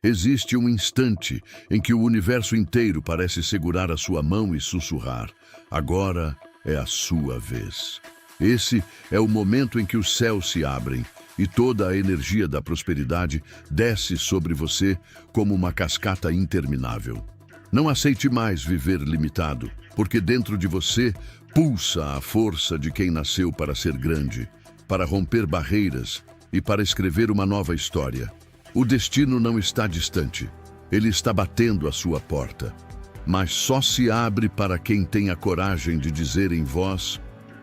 Existe um instante em que o universo inteiro parece segurar a sua mão e sussurrar: agora é a sua vez. Esse é o momento em que os céus se abrem e toda a energia da prosperidade desce sobre você como uma cascata interminável. Não aceite mais viver limitado, porque dentro de você pulsa a força de quem nasceu para ser grande, para romper barreiras e para escrever uma nova história. O destino não está distante, ele está batendo à sua porta. Mas só se abre para quem tem a coragem de dizer em voz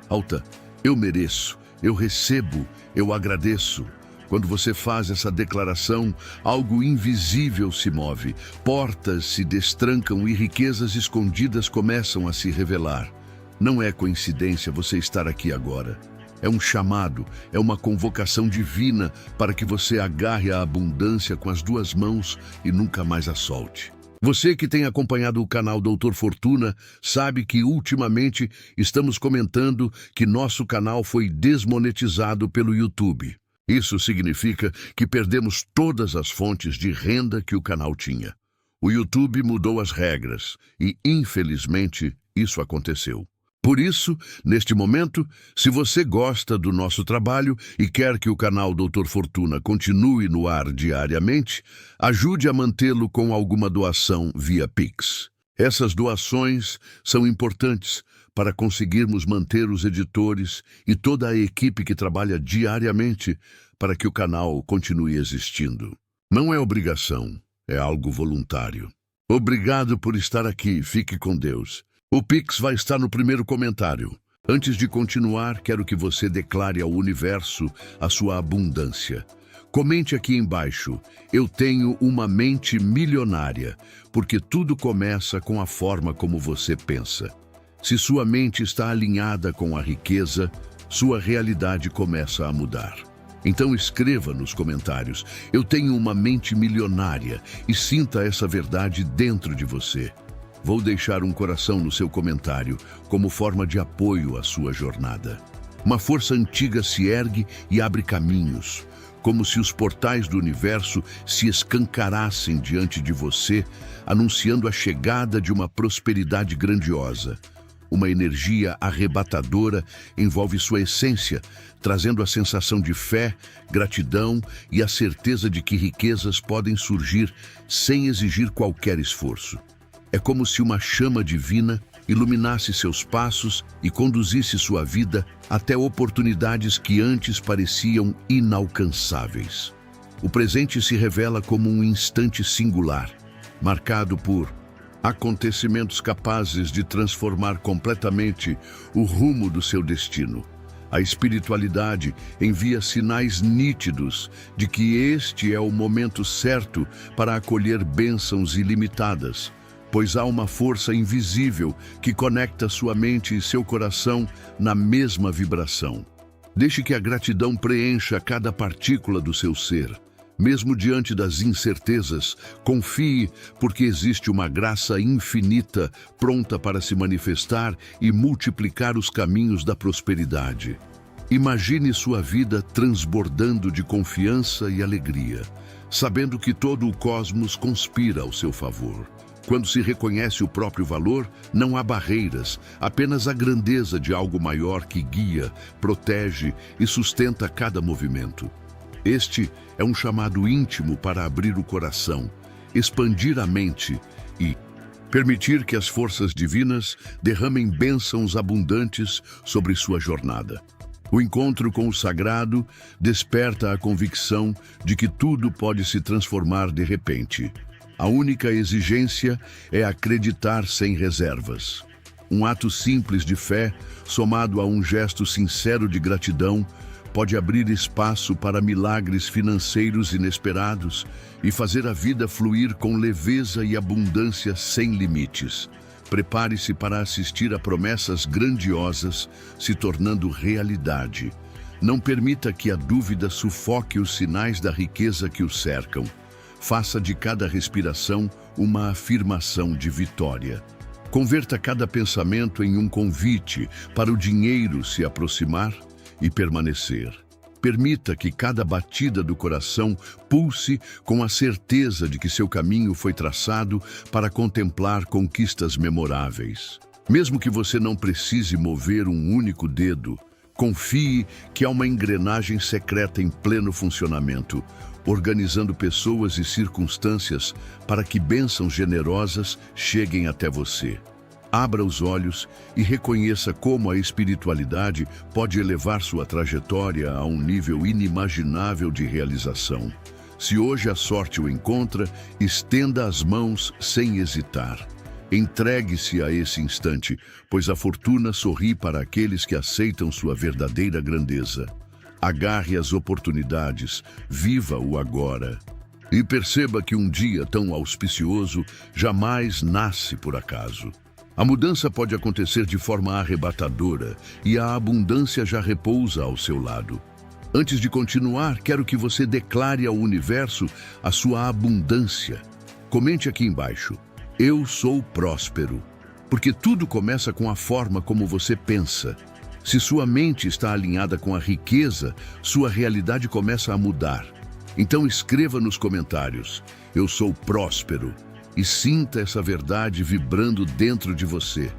alta: eu mereço, eu recebo, eu agradeço. Quando você faz essa declaração, algo invisível se move, portas se destrancam e riquezas escondidas começam a se revelar. Não é coincidência você estar aqui agora. É um chamado, é uma convocação divina para que você agarre a abundância com as duas mãos e nunca mais a solte. Você que tem acompanhado o canal Doutor Fortuna sabe que ultimamente estamos comentando que nosso canal foi desmonetizado pelo YouTube. Isso significa que perdemos todas as fontes de renda que o canal tinha. O YouTube mudou as regras e, infelizmente, isso aconteceu. Por isso, neste momento, se você gosta do nosso trabalho e quer que o canal Doutor Fortuna continue no ar diariamente, ajude a mantê-lo com alguma doação via Pix. Essas doações são importantes para conseguirmos manter os editores e toda a equipe que trabalha diariamente para que o canal continue existindo. Não é obrigação, é algo voluntário. Obrigado por estar aqui, fique com Deus. O Pix vai estar no primeiro comentário. Antes de continuar, quero que você declare ao universo a sua abundância. Comente aqui embaixo: eu tenho uma mente milionária, porque tudo começa com a forma como você pensa. Se sua mente está alinhada com a riqueza, sua realidade começa a mudar. Então escreva nos comentários: eu tenho uma mente milionária, e sinta essa verdade dentro de você. Vou deixar um coração no seu comentário como forma de apoio à sua jornada. Uma força antiga se ergue e abre caminhos, como se os portais do universo se escancarassem diante de você, anunciando a chegada de uma prosperidade grandiosa. Uma energia arrebatadora envolve sua essência, trazendo a sensação de fé, gratidão e a certeza de que riquezas podem surgir sem exigir qualquer esforço. É como se uma chama divina iluminasse seus passos e conduzisse sua vida até oportunidades que antes pareciam inalcançáveis. O presente se revela como um instante singular, marcado por acontecimentos capazes de transformar completamente o rumo do seu destino. A espiritualidade envia sinais nítidos de que este é o momento certo para acolher bênçãos ilimitadas, pois há uma força invisível que conecta sua mente e seu coração na mesma vibração. Deixe que a gratidão preencha cada partícula do seu ser. Mesmo diante das incertezas, confie, porque existe uma graça infinita pronta para se manifestar e multiplicar os caminhos da prosperidade. Imagine sua vida transbordando de confiança e alegria, sabendo que todo o cosmos conspira ao seu favor. Quando se reconhece o próprio valor, não há barreiras, apenas a grandeza de algo maior que guia, protege e sustenta cada movimento. Este é um chamado íntimo para abrir o coração, expandir a mente e permitir que as forças divinas derramem bênçãos abundantes sobre sua jornada. O encontro com o sagrado desperta a convicção de que tudo pode se transformar de repente. A única exigência é acreditar sem reservas. Um ato simples de fé, somado a um gesto sincero de gratidão, pode abrir espaço para milagres financeiros inesperados e fazer a vida fluir com leveza e abundância sem limites. Prepare-se para assistir a promessas grandiosas se tornando realidade. Não permita que a dúvida sufoque os sinais da riqueza que o cercam. Faça de cada respiração uma afirmação de vitória. Converta cada pensamento em um convite para o dinheiro se aproximar e permanecer. Permita que cada batida do coração pulse com a certeza de que seu caminho foi traçado para contemplar conquistas memoráveis. Mesmo que você não precise mover um único dedo, confie que há uma engrenagem secreta em pleno funcionamento, organizando pessoas e circunstâncias para que bênçãos generosas cheguem até você. Abra os olhos e reconheça como a espiritualidade pode elevar sua trajetória a um nível inimaginável de realização. Se hoje a sorte o encontra, estenda as mãos sem hesitar. Entregue-se a esse instante, pois a fortuna sorri para aqueles que aceitam sua verdadeira grandeza. Agarre as oportunidades, viva o agora. E perceba que um dia tão auspicioso jamais nasce por acaso. A mudança pode acontecer de forma arrebatadora e a abundância já repousa ao seu lado. Antes de continuar, quero que você declare ao universo a sua abundância. Comente aqui embaixo: eu sou próspero. Porque tudo começa com a forma como você pensa. Se sua mente está alinhada com a riqueza, sua realidade começa a mudar. Então escreva nos comentários: eu sou próspero. E sinta essa verdade vibrando dentro de você.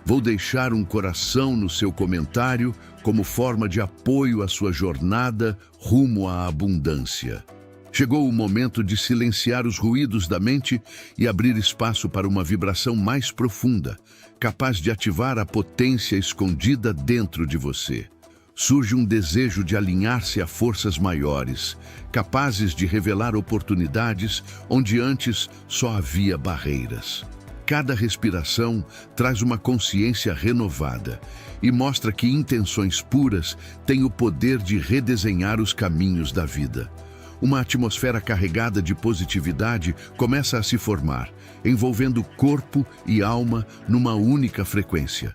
Vou deixar um coração no seu comentário como forma de apoio à sua jornada rumo à abundância. Chegou o momento de silenciar os ruídos da mente e abrir espaço para uma vibração mais profunda, capaz de ativar a potência escondida dentro de você. Surge um desejo de alinhar-se a forças maiores, capazes de revelar oportunidades onde antes só havia barreiras. Cada respiração traz uma consciência renovada e mostra que intenções puras têm o poder de redesenhar os caminhos da vida. Uma atmosfera carregada de positividade começa a se formar, envolvendo corpo e alma numa única frequência.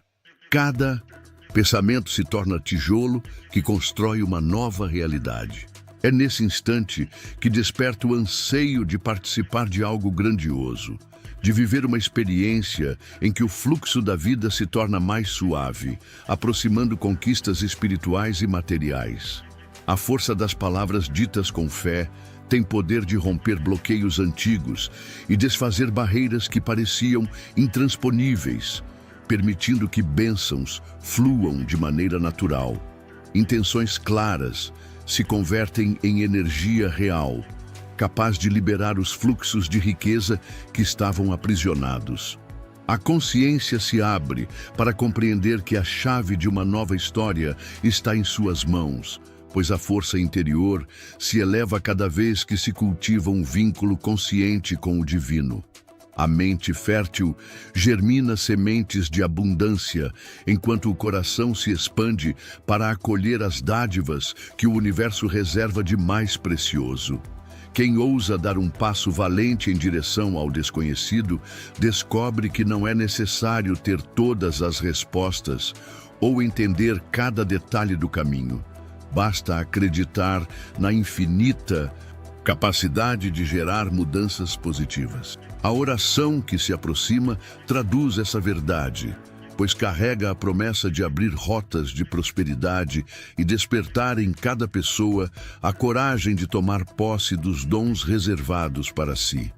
Cada pensamento se torna tijolo que constrói uma nova realidade. É nesse instante que desperta o anseio de participar de algo grandioso, de viver uma experiência em que o fluxo da vida se torna mais suave, aproximando conquistas espirituais e materiais. A força das palavras ditas com fé tem poder de romper bloqueios antigos e desfazer barreiras que pareciam intransponíveis, permitindo que bênçãos fluam de maneira natural. Intenções claras se convertem em energia real, capaz de liberar os fluxos de riqueza que estavam aprisionados. A consciência se abre para compreender que a chave de uma nova história está em suas mãos, pois a força interior se eleva cada vez que se cultiva um vínculo consciente com o divino. A mente fértil germina sementes de abundância, enquanto o coração se expande para acolher as dádivas que o universo reserva de mais precioso. Quem ousa dar um passo valente em direção ao desconhecido, descobre que não é necessário ter todas as respostas ou entender cada detalhe do caminho. Basta acreditar na infinita capacidade de gerar mudanças positivas. A oração que se aproxima traduz essa verdade, pois carrega a promessa de abrir rotas de prosperidade e despertar em cada pessoa a coragem de tomar posse dos dons reservados para si.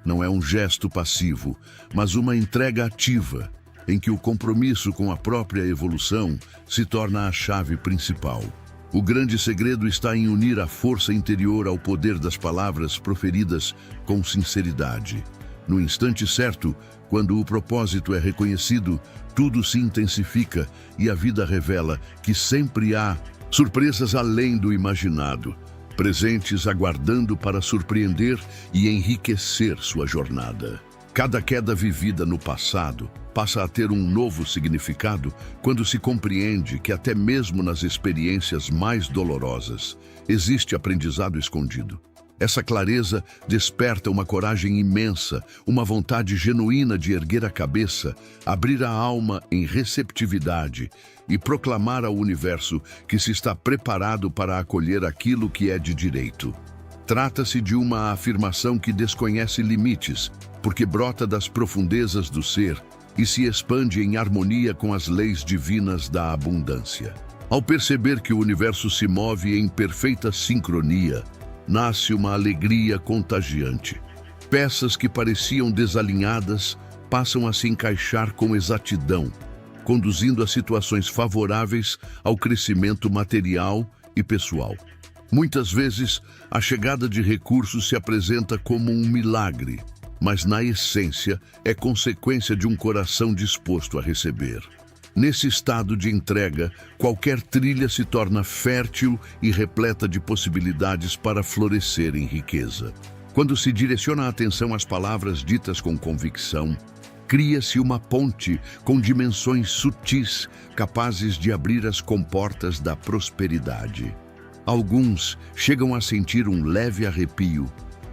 Não é um gesto passivo, mas uma entrega ativa, em que o compromisso com a própria evolução se torna a chave principal. O grande segredo está em unir a força interior ao poder das palavras proferidas com sinceridade. No instante certo, quando o propósito é reconhecido, tudo se intensifica e a vida revela que sempre há surpresas além do imaginado, presentes aguardando para surpreender e enriquecer sua jornada. Cada queda vivida no passado passa a ter um novo significado quando se compreende que até mesmo nas experiências mais dolorosas existe aprendizado escondido. Essa clareza desperta uma coragem imensa, uma vontade genuína de erguer a cabeça, abrir a alma em receptividade e proclamar ao universo que se está preparado para acolher aquilo que é de direito. Trata-se de uma afirmação que desconhece limites, porque brota das profundezas do ser e se expande em harmonia com as leis divinas da abundância. Ao perceber que o universo se move em perfeita sincronia, nasce uma alegria contagiante. Peças que pareciam desalinhadas passam a se encaixar com exatidão, conduzindo a situações favoráveis ao crescimento material e pessoal. Muitas vezes, a chegada de recursos se apresenta como um milagre, mas na essência é consequência de um coração disposto a receber. Nesse estado de entrega, qualquer trilha se torna fértil e repleta de possibilidades para florescer em riqueza. Quando se direciona a atenção às palavras ditas com convicção, cria-se uma ponte com dimensões sutis, capazes de abrir as comportas da prosperidade. Alguns chegam a sentir um leve arrepio,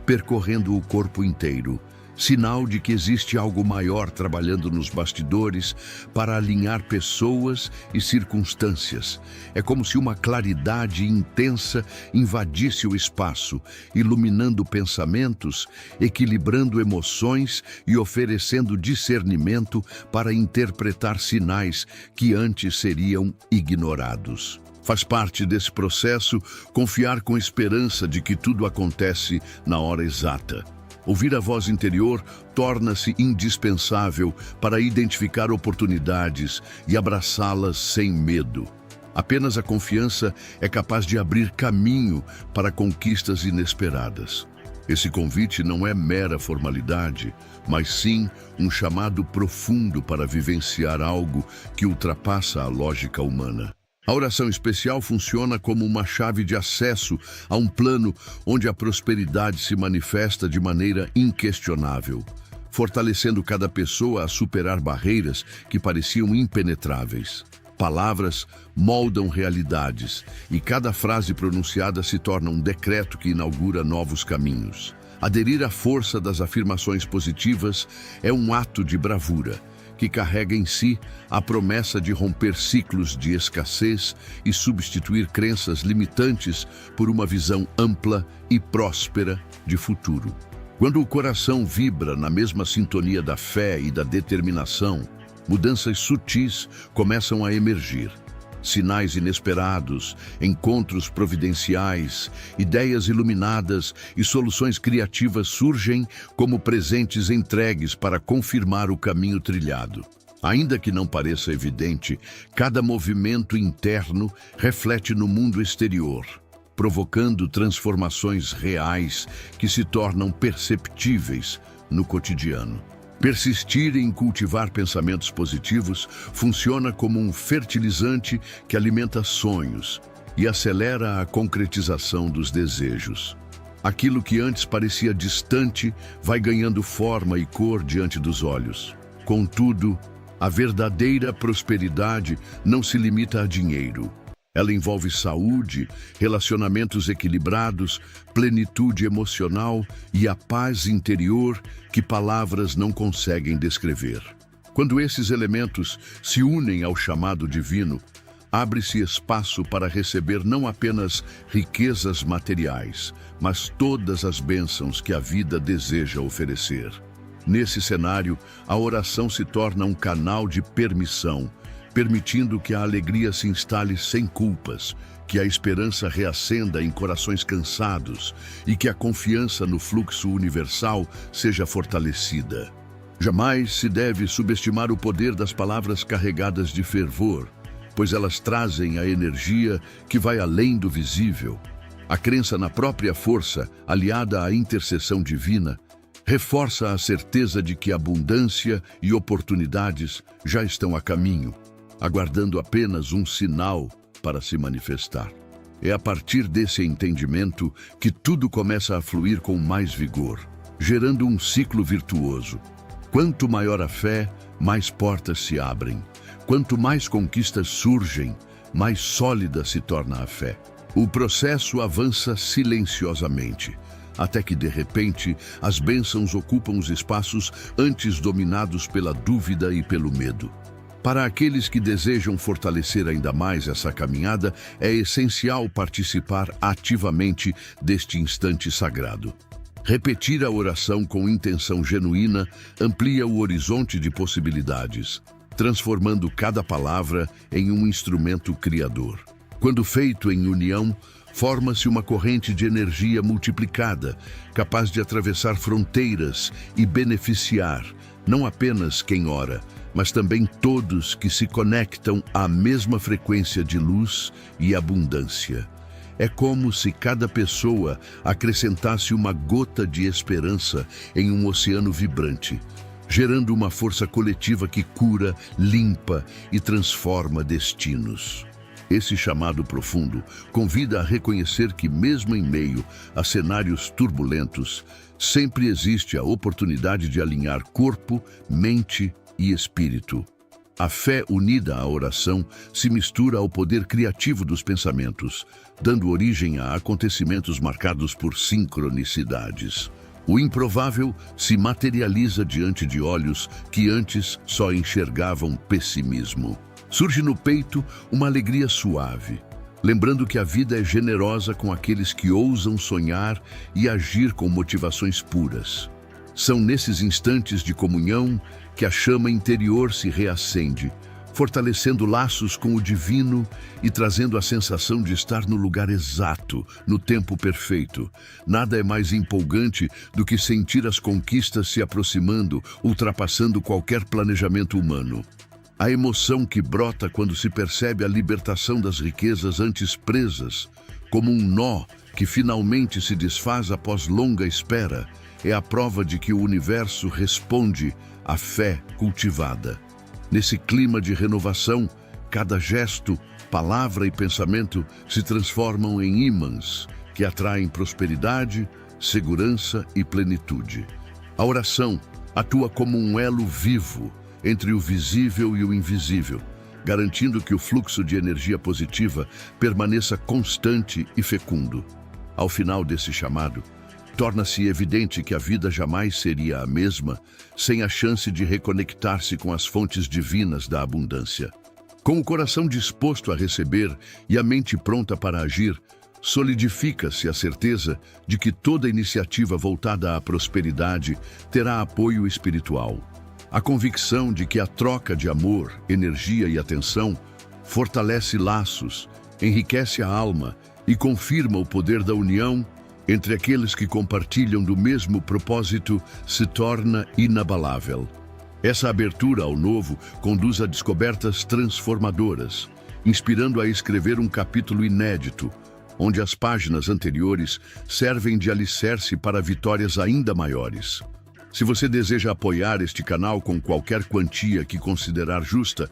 percorrendo o corpo inteiro, sinal de que existe algo maior trabalhando nos bastidores para alinhar pessoas e circunstâncias. É como se uma claridade intensa invadisse o espaço, iluminando pensamentos, equilibrando emoções e oferecendo discernimento para interpretar sinais que antes seriam ignorados. Faz parte desse processo confiar com esperança de que tudo acontece na hora exata. Ouvir a voz interior torna-se indispensável para identificar oportunidades e abraçá-las sem medo. Apenas a confiança é capaz de abrir caminho para conquistas inesperadas. Esse convite não é mera formalidade, mas sim um chamado profundo para vivenciar algo que ultrapassa a lógica humana. A oração especial funciona como uma chave de acesso a um plano onde a prosperidade se manifesta de maneira inquestionável, fortalecendo cada pessoa a superar barreiras que pareciam impenetráveis. Palavras moldam realidades e cada frase pronunciada se torna um decreto que inaugura novos caminhos. Aderir à força das afirmações positivas é um ato de bravura, que carrega em si a promessa de romper ciclos de escassez e substituir crenças limitantes por uma visão ampla e próspera de futuro. Quando o coração vibra na mesma sintonia da fé e da determinação, mudanças sutis começam a emergir. Sinais inesperados, encontros providenciais, ideias iluminadas e soluções criativas surgem como presentes entregues para confirmar o caminho trilhado. Ainda que não pareça evidente, cada movimento interno reflete no mundo exterior, provocando transformações reais que se tornam perceptíveis no cotidiano. Persistir em cultivar pensamentos positivos funciona como um fertilizante que alimenta sonhos e acelera a concretização dos desejos. Aquilo que antes parecia distante vai ganhando forma e cor diante dos olhos. Contudo, a verdadeira prosperidade não se limita a dinheiro. Ela envolve saúde, relacionamentos equilibrados, plenitude emocional e a paz interior que palavras não conseguem descrever. Quando esses elementos se unem ao chamado divino, abre-se espaço para receber não apenas riquezas materiais, mas todas as bênçãos que a vida deseja oferecer. Nesse cenário, a oração se torna um canal de permissão, permitindo que a alegria se instale sem culpas, que a esperança reacenda em corações cansados e que a confiança no fluxo universal seja fortalecida. Jamais se deve subestimar o poder das palavras carregadas de fervor, pois elas trazem a energia que vai além do visível. A crença na própria força, aliada à intercessão divina, reforça a certeza de que abundância e oportunidades já estão a caminho, aguardando apenas um sinal para se manifestar. É a partir desse entendimento que tudo começa a fluir com mais vigor, gerando um ciclo virtuoso. Quanto maior a fé, mais portas se abrem. Quanto mais conquistas surgem, mais sólida se torna a fé. O processo avança silenciosamente, até que, de repente, as bênçãos ocupam os espaços antes dominados pela dúvida e pelo medo. Para aqueles que desejam fortalecer ainda mais essa caminhada, é essencial participar ativamente deste instante sagrado. Repetir a oração com intenção genuína amplia o horizonte de possibilidades, transformando cada palavra em um instrumento criador. Quando feito em união, forma-se uma corrente de energia multiplicada, capaz de atravessar fronteiras e beneficiar não apenas quem ora, mas também todos que se conectam à mesma frequência de luz e abundância. É como se cada pessoa acrescentasse uma gota de esperança em um oceano vibrante, gerando uma força coletiva que cura, limpa e transforma destinos. Esse chamado profundo convida a reconhecer que, mesmo em meio a cenários turbulentos, sempre existe a oportunidade de alinhar corpo, mente e espírito. A fé unida à oração se mistura ao poder criativo dos pensamentos, dando origem a acontecimentos marcados por sincronicidades. O improvável se materializa diante de olhos que antes só enxergavam pessimismo. Surge no peito uma alegria suave, lembrando que a vida é generosa com aqueles que ousam sonhar e agir com motivações puras. São nesses instantes de comunhão que a chama interior se reacende, fortalecendo laços com o divino e trazendo a sensação de estar no lugar exato, no tempo perfeito. Nada é mais empolgante do que sentir as conquistas se aproximando, ultrapassando qualquer planejamento humano. A emoção que brota quando se percebe a libertação das riquezas antes presas, como um nó que finalmente se desfaz após longa espera, é a prova de que o universo responde à fé cultivada. Nesse clima de renovação, cada gesto, palavra e pensamento se transformam em ímãs que atraem prosperidade, segurança e plenitude. A oração atua como um elo vivo entre o visível e o invisível, garantindo que o fluxo de energia positiva permaneça constante e fecundo. Ao final desse chamado, torna-se evidente que a vida jamais seria a mesma sem a chance de reconectar-se com as fontes divinas da abundância. Com o coração disposto a receber e a mente pronta para agir, solidifica-se a certeza de que toda iniciativa voltada à prosperidade terá apoio espiritual. A convicção de que a troca de amor, energia e atenção fortalece laços, enriquece a alma e confirma o poder da união entre aqueles que compartilham do mesmo propósito se torna inabalável. Essa abertura ao novo conduz a descobertas transformadoras, inspirando a escrever um capítulo inédito, onde as páginas anteriores servem de alicerce para vitórias ainda maiores. Se você deseja apoiar este canal com qualquer quantia que considerar justa,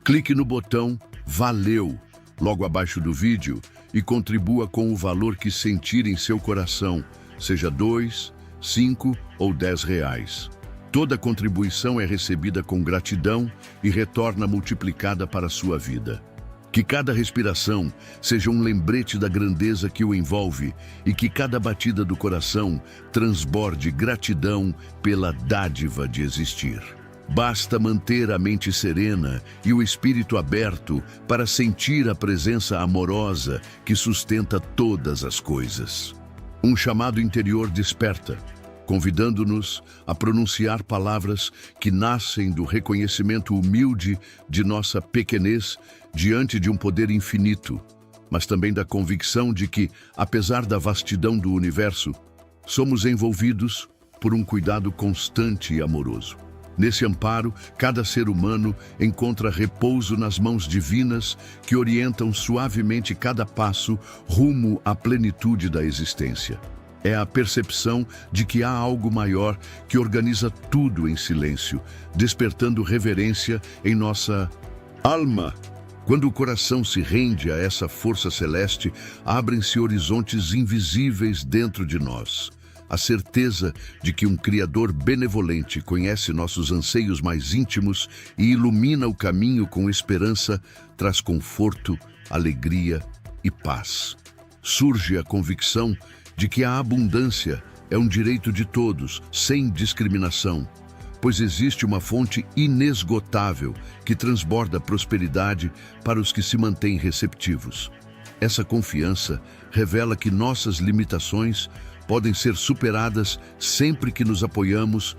clique no botão Valeu logo abaixo do vídeo e contribua com o valor que sentir em seu coração, seja 2, 5 ou 10 reais. Toda contribuição é recebida com gratidão e retorna multiplicada para a sua vida. Que cada respiração seja um lembrete da grandeza que o envolve e que cada batida do coração transborde gratidão pela dádiva de existir. Basta manter a mente serena e o espírito aberto para sentir a presença amorosa que sustenta todas as coisas. Um chamado interior desperta, convidando-nos a pronunciar palavras que nascem do reconhecimento humilde de nossa pequenez diante de um poder infinito, mas também da convicção de que, apesar da vastidão do universo, somos envolvidos por um cuidado constante e amoroso. Nesse amparo, cada ser humano encontra repouso nas mãos divinas que orientam suavemente cada passo rumo à plenitude da existência. É a percepção de que há algo maior que organiza tudo em silêncio, despertando reverência em nossa alma. Quando o coração se rende a essa força celeste, abrem-se horizontes invisíveis dentro de nós. A certeza de que um Criador benevolente conhece nossos anseios mais íntimos e ilumina o caminho com esperança traz conforto, alegria e paz. Surge a convicção de que a abundância é um direito de todos, sem discriminação, pois existe uma fonte inesgotável que transborda prosperidade para os que se mantêm receptivos. Essa confiança revela que nossas limitações podem ser superadas sempre que nos apoiamos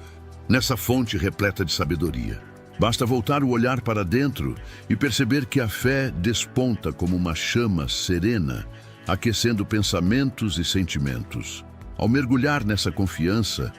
nessa fonte repleta de sabedoria. Basta voltar o olhar para dentro e perceber que a fé desponta como uma chama serena, aquecendo pensamentos e sentimentos. Ao mergulhar nessa confiança,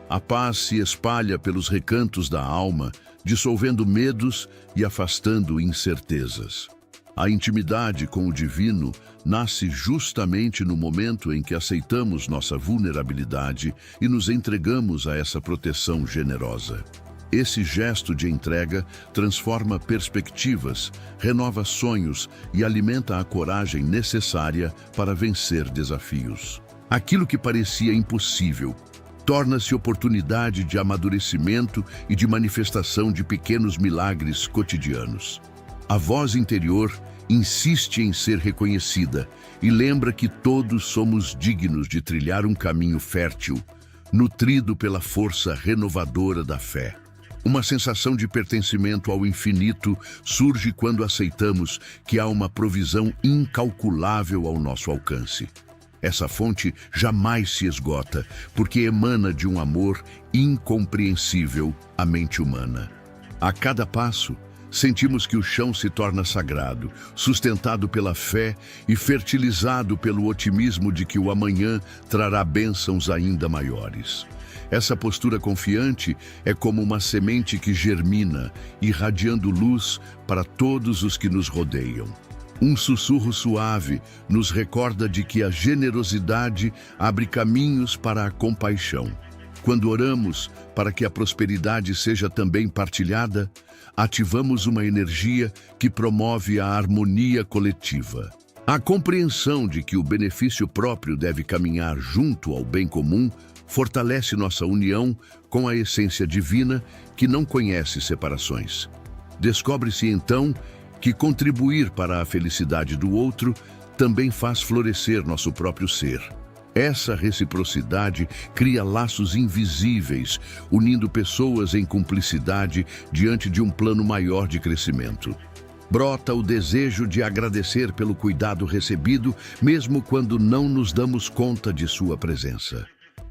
a paz se espalha pelos recantos da alma, dissolvendo medos e afastando incertezas. A intimidade com o divino nasce justamente no momento em que aceitamos nossa vulnerabilidade e nos entregamos a essa proteção generosa. Esse gesto de entrega transforma perspectivas, renova sonhos e alimenta a coragem necessária para vencer desafios. Aquilo que parecia impossível torna-se oportunidade de amadurecimento e de manifestação de pequenos milagres cotidianos. A voz interior insiste em ser reconhecida e lembra que todos somos dignos de trilhar um caminho fértil, nutrido pela força renovadora da fé. Uma sensação de pertencimento ao infinito surge quando aceitamos que há uma provisão incalculável ao nosso alcance. Essa fonte jamais se esgota, porque emana de um amor incompreensível à mente humana. A cada passo, sentimos que o chão se torna sagrado, sustentado pela fé e fertilizado pelo otimismo de que o amanhã trará bênçãos ainda maiores. Essa postura confiante é como uma semente que germina, irradiando luz para todos os que nos rodeiam. Um sussurro suave nos recorda de que a generosidade abre caminhos para a compaixão. Quando oramos para que a prosperidade seja também partilhada, ativamos uma energia que promove a harmonia coletiva. A compreensão de que o benefício próprio deve caminhar junto ao bem comum fortalece nossa união com a essência divina que não conhece separações. Descobre-se então que contribuir para a felicidade do outro também faz florescer nosso próprio ser. Essa reciprocidade cria laços invisíveis, unindo pessoas em cumplicidade diante de um plano maior de crescimento. Brota o desejo de agradecer pelo cuidado recebido, mesmo quando não nos damos conta de sua presença.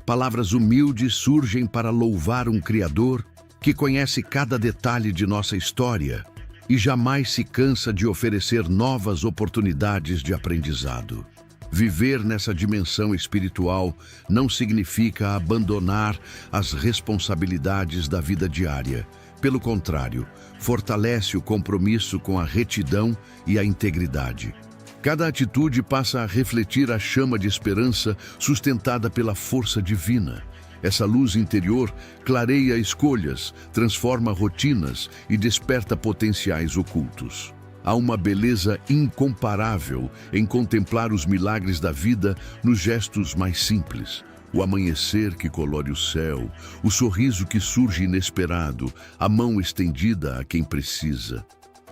Palavras humildes surgem para louvar um Criador que conhece cada detalhe de nossa história e jamais se cansa de oferecer novas oportunidades de aprendizado. Viver nessa dimensão espiritual não significa abandonar as responsabilidades da vida diária. Pelo contrário, fortalece o compromisso com a retidão e a integridade. Cada atitude passa a refletir a chama de esperança sustentada pela força divina. Essa luz interior clareia escolhas, transforma rotinas e desperta potenciais ocultos. Há uma beleza incomparável em contemplar os milagres da vida nos gestos mais simples. O amanhecer que colore o céu, o sorriso que surge inesperado, a mão estendida a quem precisa.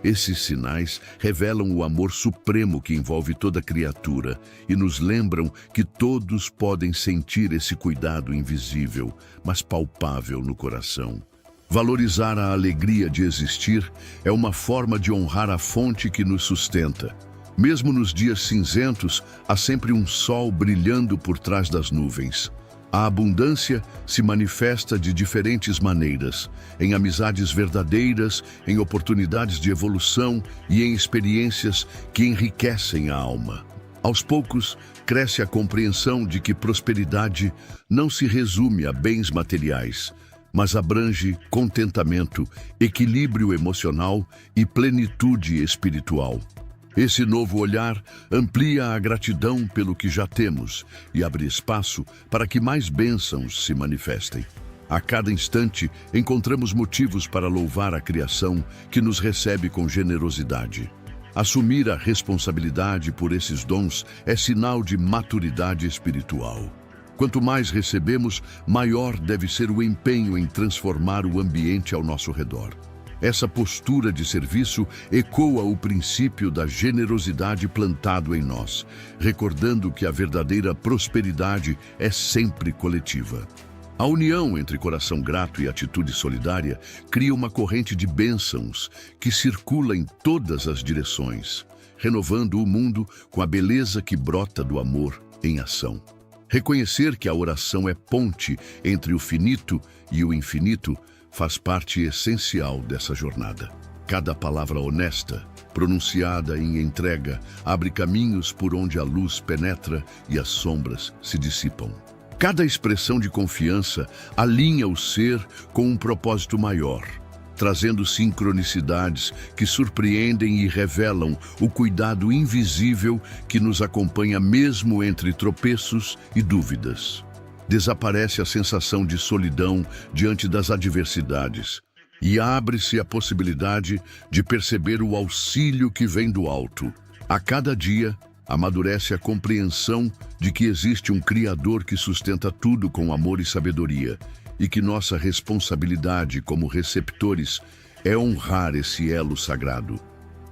Esses sinais revelam o amor supremo que envolve toda criatura e nos lembram que todos podem sentir esse cuidado invisível, mas palpável no coração. Valorizar a alegria de existir é uma forma de honrar a fonte que nos sustenta. Mesmo nos dias cinzentos, há sempre um sol brilhando por trás das nuvens. A abundância se manifesta de diferentes maneiras, em amizades verdadeiras, em oportunidades de evolução e em experiências que enriquecem a alma. Aos poucos, cresce a compreensão de que prosperidade não se resume a bens materiais, mas abrange contentamento, equilíbrio emocional e plenitude espiritual. Esse novo olhar amplia a gratidão pelo que já temos e abre espaço para que mais bênçãos se manifestem. A cada instante, encontramos motivos para louvar a criação que nos recebe com generosidade. Assumir a responsabilidade por esses dons é sinal de maturidade espiritual. Quanto mais recebemos, maior deve ser o empenho em transformar o ambiente ao nosso redor. Essa postura de serviço ecoa o princípio da generosidade plantado em nós, recordando que a verdadeira prosperidade é sempre coletiva. A união entre coração grato e atitude solidária cria uma corrente de bênçãos que circula em todas as direções, renovando o mundo com a beleza que brota do amor em ação. Reconhecer que a oração é ponte entre o finito e o infinito faz parte essencial dessa jornada. Cada palavra honesta, pronunciada em entrega, abre caminhos por onde a luz penetra e as sombras se dissipam. Cada expressão de confiança alinha o ser com um propósito maior, trazendo sincronicidades que surpreendem e revelam o cuidado invisível que nos acompanha mesmo entre tropeços e dúvidas. Desaparece a sensação de solidão diante das adversidades e abre-se a possibilidade de perceber o auxílio que vem do alto. A cada dia, amadurece a compreensão de que existe um Criador que sustenta tudo com amor e sabedoria, e que nossa responsabilidade como receptores é honrar esse elo sagrado.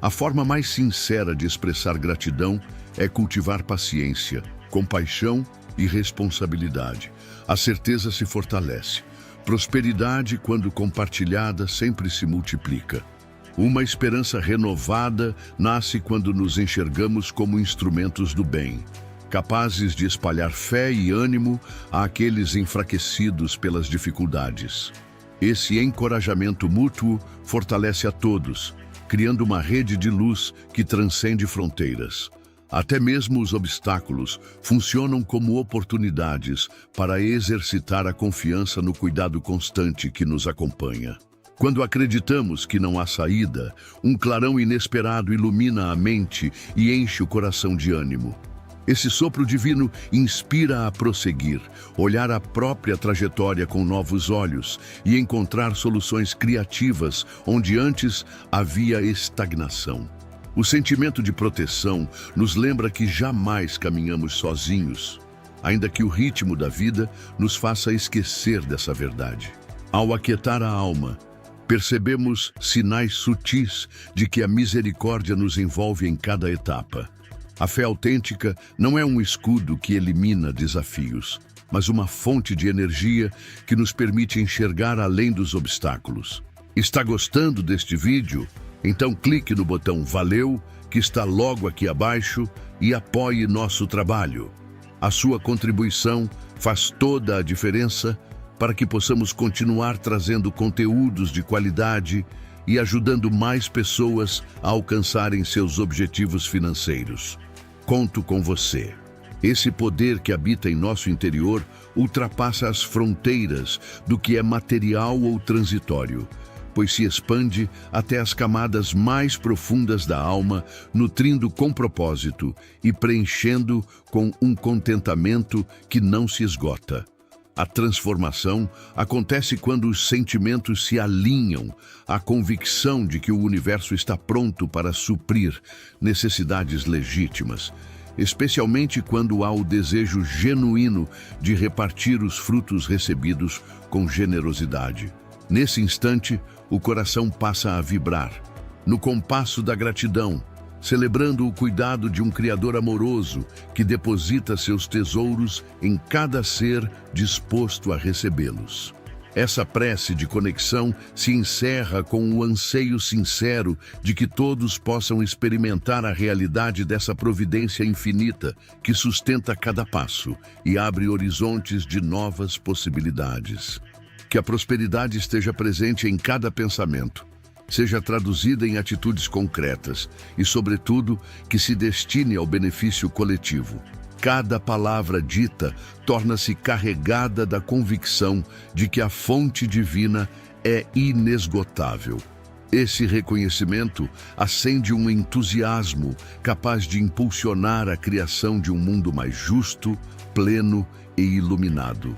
A forma mais sincera de expressar gratidão é cultivar paciência, compaixão e responsabilidade. A certeza se fortalece. Prosperidade, quando compartilhada, sempre se multiplica. Uma esperança renovada nasce quando nos enxergamos como instrumentos do bem, capazes de espalhar fé e ânimo àqueles enfraquecidos pelas dificuldades. Esse encorajamento mútuo fortalece a todos, criando uma rede de luz que transcende fronteiras. Até mesmo os obstáculos funcionam como oportunidades para exercitar a confiança no cuidado constante que nos acompanha. Quando acreditamos que não há saída, um clarão inesperado ilumina a mente e enche o coração de ânimo. Esse sopro divino inspira a prosseguir, olhar a própria trajetória com novos olhos e encontrar soluções criativas onde antes havia estagnação. O sentimento de proteção nos lembra que jamais caminhamos sozinhos, ainda que o ritmo da vida nos faça esquecer dessa verdade. Ao aquietar a alma, percebemos sinais sutis de que a misericórdia nos envolve em cada etapa. A fé autêntica não é um escudo que elimina desafios, mas uma fonte de energia que nos permite enxergar além dos obstáculos. Está gostando deste vídeo? Então clique no botão Valeu, que está logo aqui abaixo, e apoie nosso trabalho. A sua contribuição faz toda a diferença para que possamos continuar trazendo conteúdos de qualidade e ajudando mais pessoas a alcançarem seus objetivos financeiros. Conto com você. Esse poder que habita em nosso interior ultrapassa as fronteiras do que é material ou transitório, pois se expande até as camadas mais profundas da alma, nutrindo com propósito e preenchendo com um contentamento que não se esgota. A transformação acontece quando os sentimentos se alinham à convicção de que o universo está pronto para suprir necessidades legítimas, especialmente quando há o desejo genuíno de repartir os frutos recebidos com generosidade. Nesse instante, o coração passa a vibrar, no compasso da gratidão, celebrando o cuidado de um Criador amoroso que deposita seus tesouros em cada ser disposto a recebê-los. Essa prece de conexão se encerra com o anseio sincero de que todos possam experimentar a realidade dessa providência infinita que sustenta cada passo e abre horizontes de novas possibilidades. Que a prosperidade esteja presente em cada pensamento, seja traduzida em atitudes concretas e, sobretudo, que se destine ao benefício coletivo. Cada palavra dita torna-se carregada da convicção de que a fonte divina é inesgotável. Esse reconhecimento acende um entusiasmo capaz de impulsionar a criação de um mundo mais justo, pleno e iluminado.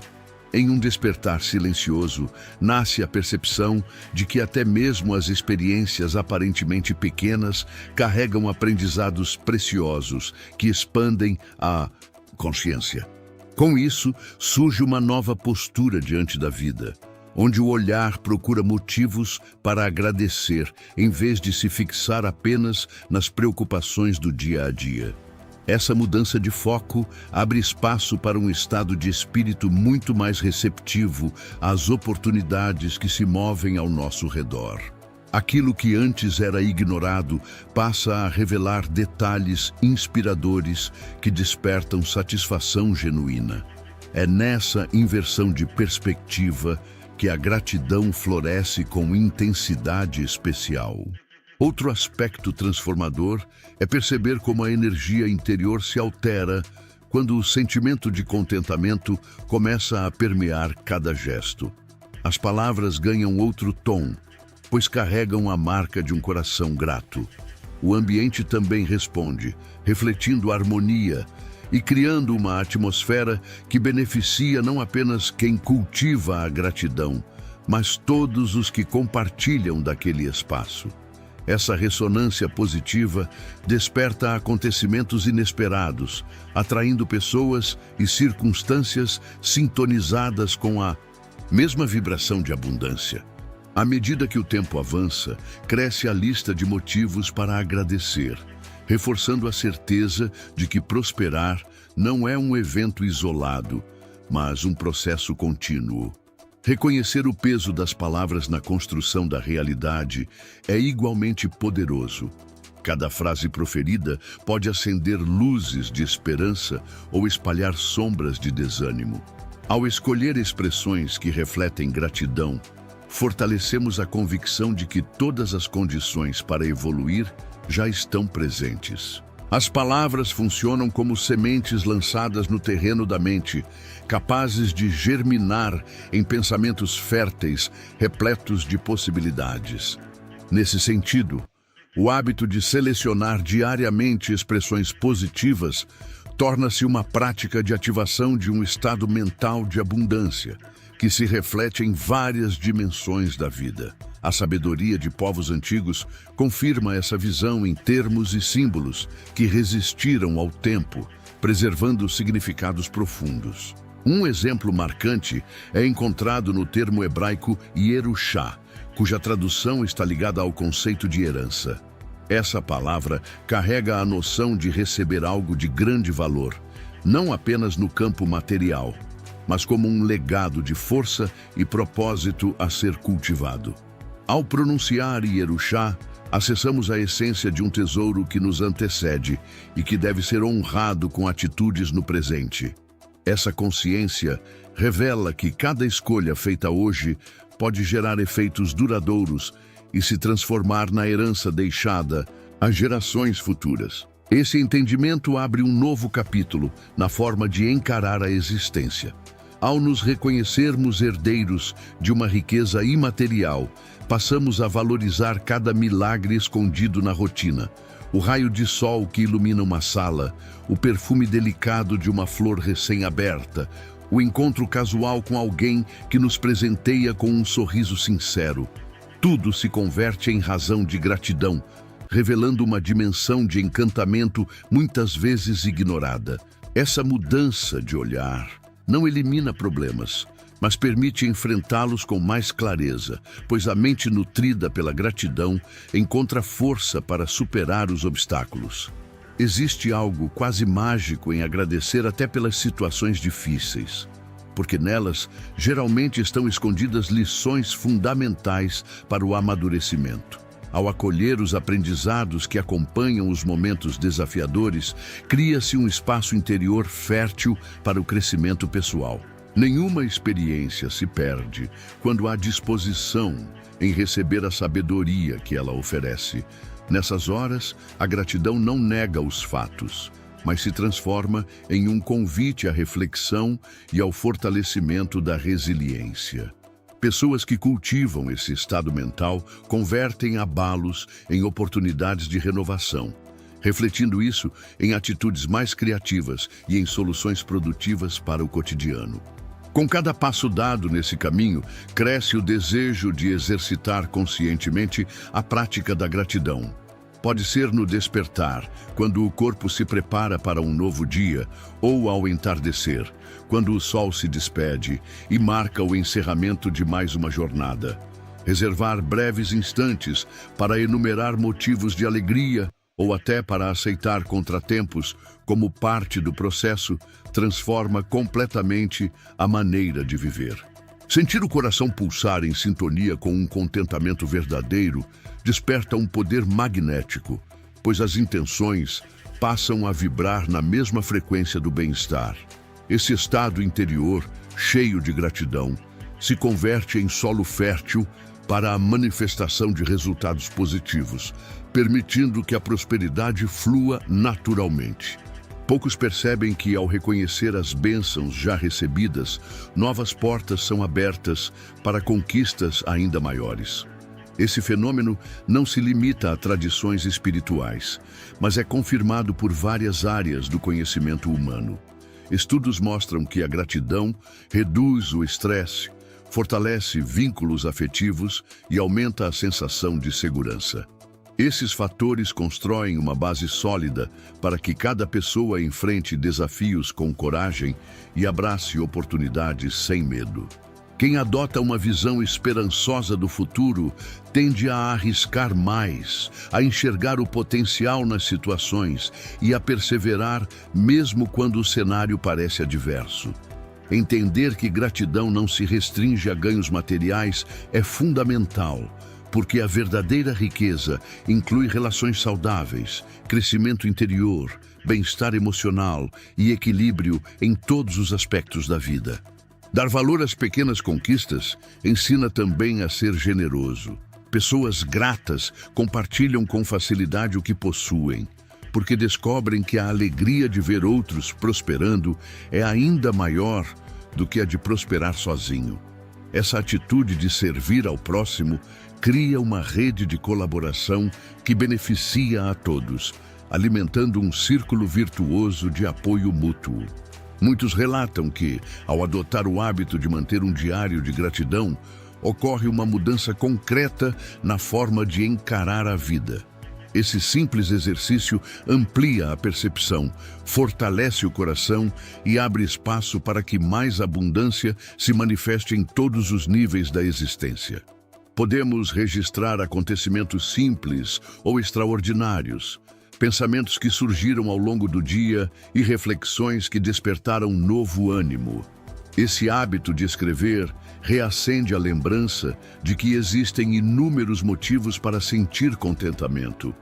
Em um despertar silencioso, nasce a percepção de que até mesmo as experiências aparentemente pequenas carregam aprendizados preciosos que expandem a consciência. Com isso, surge uma nova postura diante da vida, onde o olhar procura motivos para agradecer, em vez de se fixar apenas nas preocupações do dia a dia. Essa mudança de foco abre espaço para um estado de espírito muito mais receptivo às oportunidades que se movem ao nosso redor. Aquilo que antes era ignorado passa a revelar detalhes inspiradores que despertam satisfação genuína. É nessa inversão de perspectiva que a gratidão floresce com intensidade especial. Outro aspecto transformador é perceber como a energia interior se altera quando o sentimento de contentamento começa a permear cada gesto. As palavras ganham outro tom, pois carregam a marca de um coração grato. O ambiente também responde, refletindo harmonia e criando uma atmosfera que beneficia não apenas quem cultiva a gratidão, mas todos os que compartilham daquele espaço. Essa ressonância positiva desperta acontecimentos inesperados, atraindo pessoas e circunstâncias sintonizadas com a mesma vibração de abundância. À medida que o tempo avança, cresce a lista de motivos para agradecer, reforçando a certeza de que prosperar não é um evento isolado, mas um processo contínuo. Reconhecer o peso das palavras na construção da realidade é igualmente poderoso. Cada frase proferida pode acender luzes de esperança ou espalhar sombras de desânimo. Ao escolher expressões que refletem gratidão, fortalecemos a convicção de que todas as condições para evoluir já estão presentes. As palavras funcionam como sementes lançadas no terreno da mente, capazes de germinar em pensamentos férteis, repletos de possibilidades. Nesse sentido, o hábito de selecionar diariamente expressões positivas torna-se uma prática de ativação de um estado mental de abundância, que se reflete em várias dimensões da vida. A sabedoria de povos antigos confirma essa visão em termos e símbolos que resistiram ao tempo, preservando significados profundos. Um exemplo marcante é encontrado no termo hebraico Yerushá, cuja tradução está ligada ao conceito de herança. Essa palavra carrega a noção de receber algo de grande valor, não apenas no campo material, mas como um legado de força e propósito a ser cultivado. Ao pronunciar Yerushá, acessamos a essência de um tesouro que nos antecede e que deve ser honrado com atitudes no presente. Essa consciência revela que cada escolha feita hoje pode gerar efeitos duradouros e se transformar na herança deixada às gerações futuras. Esse entendimento abre um novo capítulo na forma de encarar a existência. Ao nos reconhecermos herdeiros de uma riqueza imaterial, passamos a valorizar cada milagre escondido na rotina. O raio de sol que ilumina uma sala, o perfume delicado de uma flor recém-aberta, o encontro casual com alguém que nos presenteia com um sorriso sincero. Tudo se converte em razão de gratidão, revelando uma dimensão de encantamento muitas vezes ignorada. Essa mudança de olhar não elimina problemas, mas permite enfrentá-los com mais clareza, pois a mente nutrida pela gratidão encontra força para superar os obstáculos. Existe algo quase mágico em agradecer até pelas situações difíceis, porque nelas geralmente estão escondidas lições fundamentais para o amadurecimento. Ao acolher os aprendizados que acompanham os momentos desafiadores, cria-se um espaço interior fértil para o crescimento pessoal. Nenhuma experiência se perde quando há disposição em receber a sabedoria que ela oferece. Nessas horas, a gratidão não nega os fatos, mas se transforma em um convite à reflexão e ao fortalecimento da resiliência. Pessoas que cultivam esse estado mental convertem abalos em oportunidades de renovação, refletindo isso em atitudes mais criativas e em soluções produtivas para o cotidiano. Com cada passo dado nesse caminho, cresce o desejo de exercitar conscientemente a prática da gratidão. Pode ser no despertar, quando o corpo se prepara para um novo dia, ou ao entardecer, quando o sol se despede e marca o encerramento de mais uma jornada. Reservar breves instantes para enumerar motivos de alegria ou até para aceitar contratempos como parte do processo transforma completamente a maneira de viver. Sentir o coração pulsar em sintonia com um contentamento verdadeiro desperta um poder magnético, pois as intenções passam a vibrar na mesma frequência do bem-estar. Esse estado interior, cheio de gratidão, se converte em solo fértil para a manifestação de resultados positivos, permitindo que a prosperidade flua naturalmente. Poucos percebem que, ao reconhecer as bênçãos já recebidas, novas portas são abertas para conquistas ainda maiores. Esse fenômeno não se limita a tradições espirituais, mas é confirmado por várias áreas do conhecimento humano. Estudos mostram que a gratidão reduz o estresse, fortalece vínculos afetivos e aumenta a sensação de segurança. Esses fatores constroem uma base sólida para que cada pessoa enfrente desafios com coragem e abrace oportunidades sem medo. Quem adota uma visão esperançosa do futuro tende a arriscar mais, a enxergar o potencial nas situações e a perseverar mesmo quando o cenário parece adverso. Entender que gratidão não se restringe a ganhos materiais é fundamental, porque a verdadeira riqueza inclui relações saudáveis, crescimento interior, bem-estar emocional e equilíbrio em todos os aspectos da vida. Dar valor às pequenas conquistas ensina também a ser generoso. Pessoas gratas compartilham com facilidade o que possuem, porque descobrem que a alegria de ver outros prosperando é ainda maior do que a de prosperar sozinho. Essa atitude de servir ao próximo cria uma rede de colaboração que beneficia a todos, alimentando um círculo virtuoso de apoio mútuo. Muitos relatam que, ao adotar o hábito de manter um diário de gratidão, ocorre uma mudança concreta na forma de encarar a vida. Esse simples exercício amplia a percepção, fortalece o coração e abre espaço para que mais abundância se manifeste em todos os níveis da existência. Podemos registrar acontecimentos simples ou extraordinários, pensamentos que surgiram ao longo do dia e reflexões que despertaram novo ânimo. Esse hábito de escrever reacende a lembrança de que existem inúmeros motivos para sentir contentamento,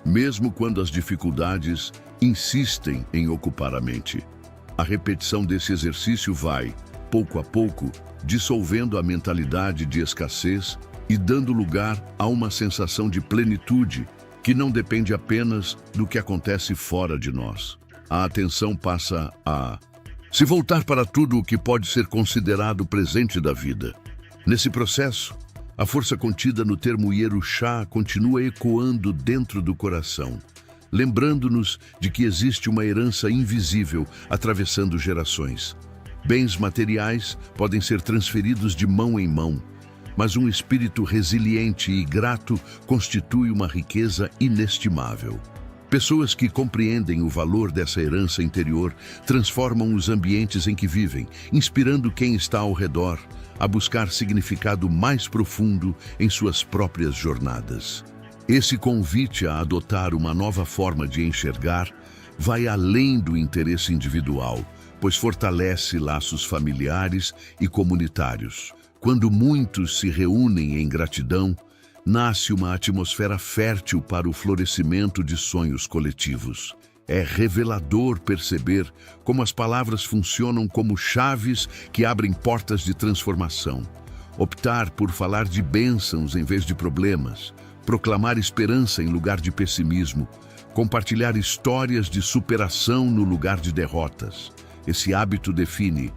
mesmo quando as dificuldades insistem em ocupar a mente. A repetição desse exercício vai, pouco a pouco, dissolvendo a mentalidade de escassez e dando lugar a uma sensação de plenitude que não depende apenas do que acontece fora de nós. A atenção passa a se voltar para tudo o que pode ser considerado presente da vida. Nesse processo, a força contida no termo Yerushá continua ecoando dentro do coração, lembrando-nos de que existe uma herança invisível atravessando gerações. Bens materiais podem ser transferidos de mão em mão, mas um espírito resiliente e grato constitui uma riqueza inestimável. Pessoas que compreendem o valor dessa herança interior transformam os ambientes em que vivem, inspirando quem está ao redor a buscar significado mais profundo em suas próprias jornadas. Esse convite a adotar uma nova forma de enxergar vai além do interesse individual, pois fortalece laços familiares e comunitários. Quando muitos se reúnem em gratidão, nasce uma atmosfera fértil para o florescimento de sonhos coletivos. É revelador perceber como as palavras funcionam como chaves que abrem portas de transformação. Optar por falar de bênçãos em vez de problemas, proclamar esperança em lugar de pessimismo, compartilhar histórias de superação no lugar de derrotas. Esse hábito define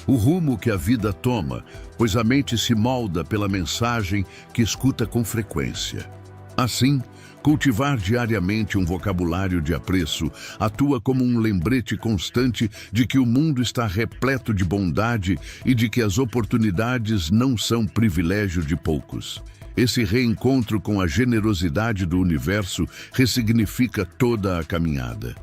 o rumo que a vida toma, pois a mente se molda pela mensagem que escuta com frequência. Assim, cultivar diariamente um vocabulário de apreço atua como um lembrete constante de que o mundo está repleto de bondade e de que as oportunidades não são privilégio de poucos. Esse reencontro com a generosidade do universo ressignifica toda a caminhada.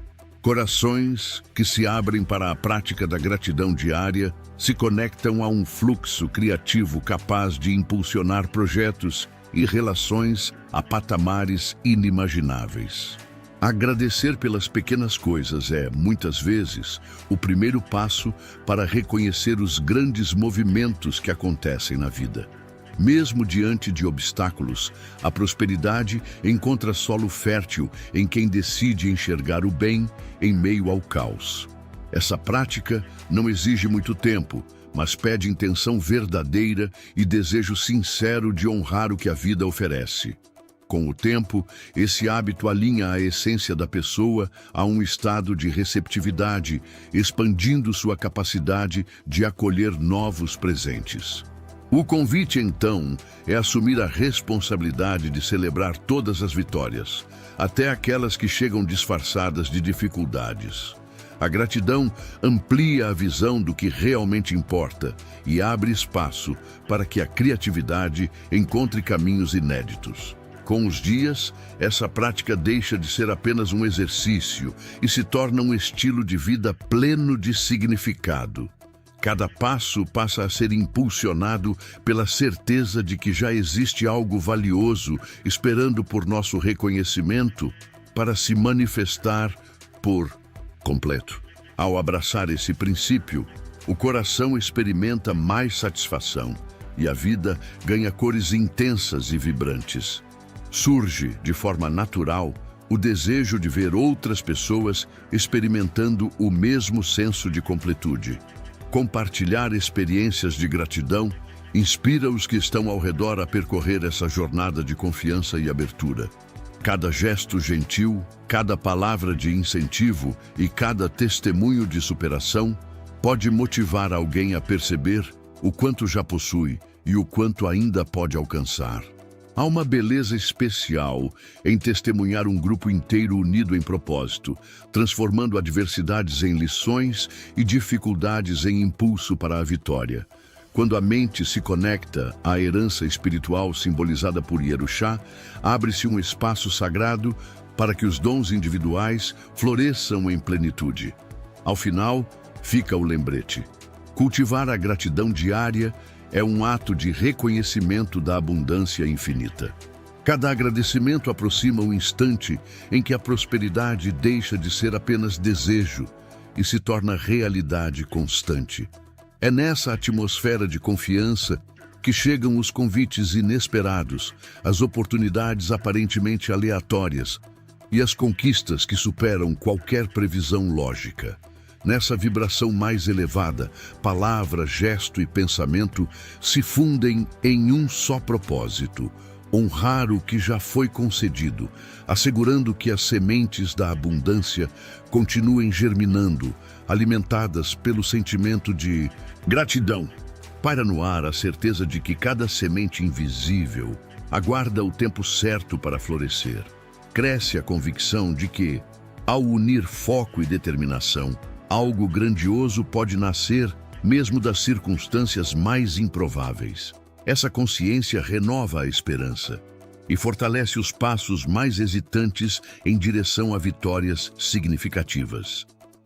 Corações que se abrem para a prática da gratidão diária se conectam a um fluxo criativo capaz de impulsionar projetos e relações a patamares inimagináveis. Agradecer pelas pequenas coisas é, muitas vezes, o primeiro passo para reconhecer os grandes movimentos que acontecem na vida. Mesmo diante de obstáculos, a prosperidade encontra solo fértil em quem decide enxergar o bem em meio ao caos. Essa prática não exige muito tempo, mas pede intenção verdadeira e desejo sincero de honrar o que a vida oferece. Com o tempo, esse hábito alinha a essência da pessoa a um estado de receptividade, expandindo sua capacidade de acolher novos presentes. O convite, então, é assumir a responsabilidade de celebrar todas as vitórias, até aquelas que chegam disfarçadas de dificuldades. A gratidão amplia a visão do que realmente importa e abre espaço para que a criatividade encontre caminhos inéditos. Com os dias, essa prática deixa de ser apenas um exercício e se torna um estilo de vida pleno de significado. Cada passo passa a ser impulsionado pela certeza de que já existe algo valioso esperando por nosso reconhecimento para se manifestar por completo. Ao abraçar esse princípio, o coração experimenta mais satisfação e a vida ganha cores intensas e vibrantes. Surge, de forma natural, o desejo de ver outras pessoas experimentando o mesmo senso de completude. Compartilhar experiências de gratidão inspira os que estão ao redor a percorrer essa jornada de confiança e abertura. Cada gesto gentil, cada palavra de incentivo e cada testemunho de superação pode motivar alguém a perceber o quanto já possui e o quanto ainda pode alcançar. Há uma beleza especial em testemunhar um grupo inteiro unido em propósito, transformando adversidades em lições e dificuldades em impulso para a vitória. Quando a mente se conecta à herança espiritual simbolizada por Ieruxá, abre-se um espaço sagrado para que os dons individuais floresçam em plenitude. Ao final, fica o lembrete. Cultivar a gratidão diária é um ato de reconhecimento da abundância infinita. Cada agradecimento aproxima o instante em que a prosperidade deixa de ser apenas desejo e se torna realidade constante. É nessa atmosfera de confiança que chegam os convites inesperados, as oportunidades aparentemente aleatórias e as conquistas que superam qualquer previsão lógica. Nessa vibração mais elevada, palavra, gesto e pensamento se fundem em um só propósito: honrar o que já foi concedido, assegurando que as sementes da abundância continuem germinando, alimentadas pelo sentimento de gratidão. Paira no ar a certeza de que cada semente invisível aguarda o tempo certo para florescer. Cresce a convicção de que, ao unir foco e determinação, algo grandioso pode nascer mesmo das circunstâncias mais improváveis. Essa consciência renova a esperança e fortalece os passos mais hesitantes em direção a vitórias significativas.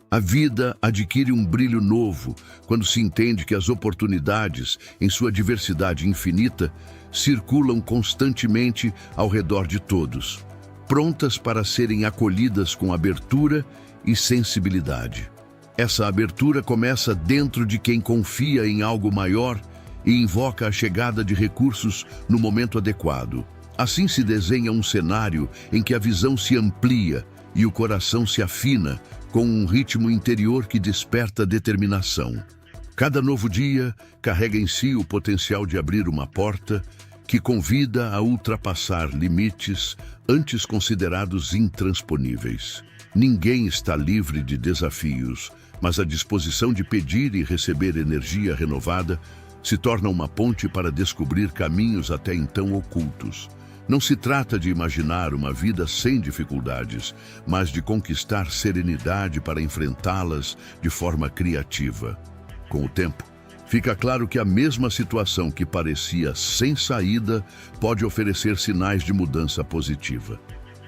A vida adquire um brilho novo quando se entende que as oportunidades, em sua diversidade infinita, circulam constantemente ao redor de todos, prontas para serem acolhidas com abertura e sensibilidade. Essa abertura começa dentro de quem confia em algo maior e invoca a chegada de recursos no momento adequado. Assim se desenha um cenário em que a visão se amplia e o coração se afina com um ritmo interior que desperta determinação. Cada novo dia carrega em si o potencial de abrir uma porta que convida a ultrapassar limites antes considerados intransponíveis. Ninguém está livre de desafios, mas a disposição de pedir e receber energia renovada se torna uma ponte para descobrir caminhos até então ocultos. Não se trata de imaginar uma vida sem dificuldades, mas de conquistar serenidade para enfrentá-las de forma criativa. Com o tempo, fica claro que a mesma situação que parecia sem saída pode oferecer sinais de mudança positiva.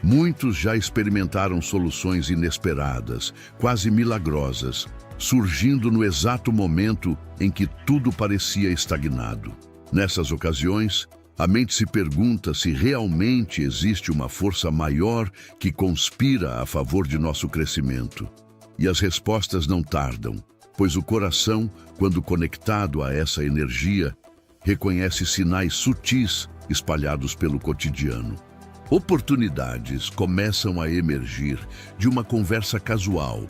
Muitos já experimentaram soluções inesperadas, quase milagrosas, surgindo no exato momento em que tudo parecia estagnado. Nessas ocasiões, a mente se pergunta se realmente existe uma força maior que conspira a favor de nosso crescimento. E as respostas não tardam, pois o coração, quando conectado a essa energia, reconhece sinais sutis espalhados pelo cotidiano. Oportunidades começam a emergir de uma conversa casual,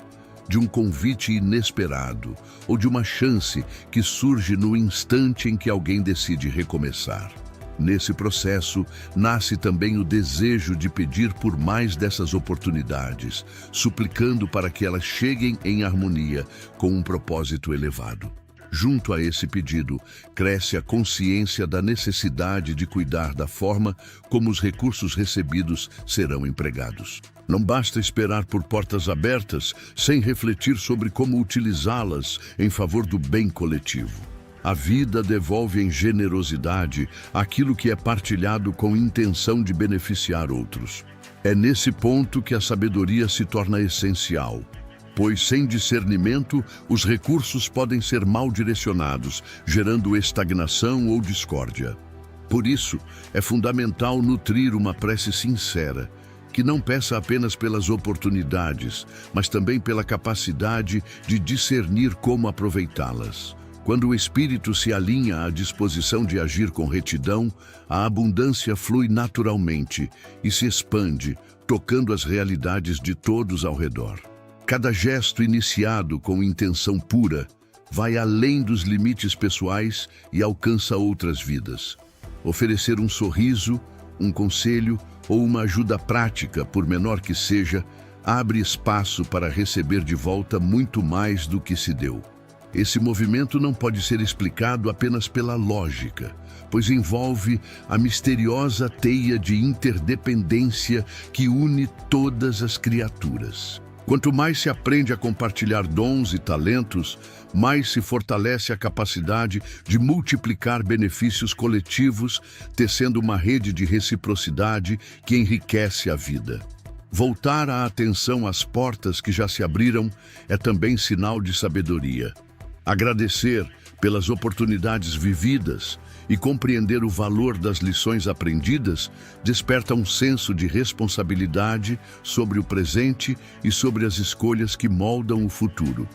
de um convite inesperado ou de uma chance que surge no instante em que alguém decide recomeçar. Nesse processo, nasce também o desejo de pedir por mais dessas oportunidades, suplicando para que elas cheguem em harmonia com um propósito elevado. Junto a esse pedido, cresce a consciência da necessidade de cuidar da forma como os recursos recebidos serão empregados. Não basta esperar por portas abertas sem refletir sobre como utilizá-las em favor do bem coletivo. A vida devolve em generosidade aquilo que é partilhado com intenção de beneficiar outros. É nesse ponto que a sabedoria se torna essencial, pois sem discernimento, os recursos podem ser mal direcionados, gerando estagnação ou discórdia. Por isso, é fundamental nutrir uma prece sincera, que não peça apenas pelas oportunidades, mas também pela capacidade de discernir como aproveitá-las. Quando o espírito se alinha à disposição de agir com retidão, a abundância flui naturalmente e se expande, tocando as realidades de todos ao redor. Cada gesto iniciado com intenção pura vai além dos limites pessoais e alcança outras vidas. Oferecer um sorriso, um conselho ou uma ajuda prática, por menor que seja, abre espaço para receber de volta muito mais do que se deu. Esse movimento não pode ser explicado apenas pela lógica, pois envolve a misteriosa teia de interdependência que une todas as criaturas. Quanto mais se aprende a compartilhar dons e talentos, mais se fortalece a capacidade de multiplicar benefícios coletivos, tecendo uma rede de reciprocidade que enriquece a vida. Voltar a atenção às portas que já se abriram é também sinal de sabedoria. Agradecer pelas oportunidades vividas e compreender o valor das lições aprendidas desperta um senso de responsabilidade sobre o presente e sobre as escolhas que moldam o futuro.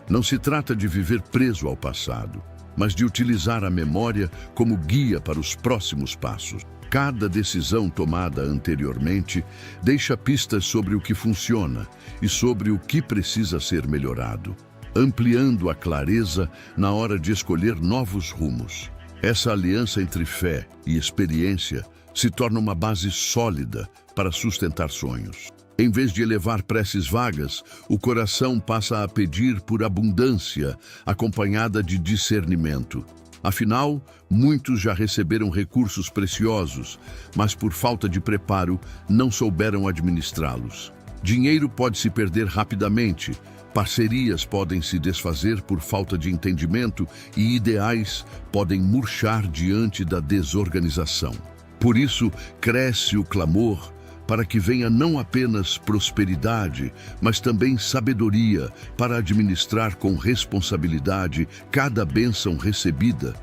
Não se trata de viver preso ao passado, mas de utilizar a memória como guia para os próximos passos. Cada decisão tomada anteriormente deixa pistas sobre o que funciona e sobre o que precisa ser melhorado, ampliando a clareza na hora de escolher novos rumos. Essa aliança entre fé e experiência se torna uma base sólida para sustentar sonhos. Em vez de elevar preces vagas, o coração passa a pedir por abundância, acompanhada de discernimento. Afinal, muitos já receberam recursos preciosos, mas por falta de preparo, não souberam administrá-los. Dinheiro pode se perder rapidamente, parcerias podem se desfazer por falta de entendimento e ideais podem murchar diante da desorganização. Por isso, cresce o clamor para que venha não apenas prosperidade, mas também sabedoria para administrar com responsabilidade cada bênção recebida,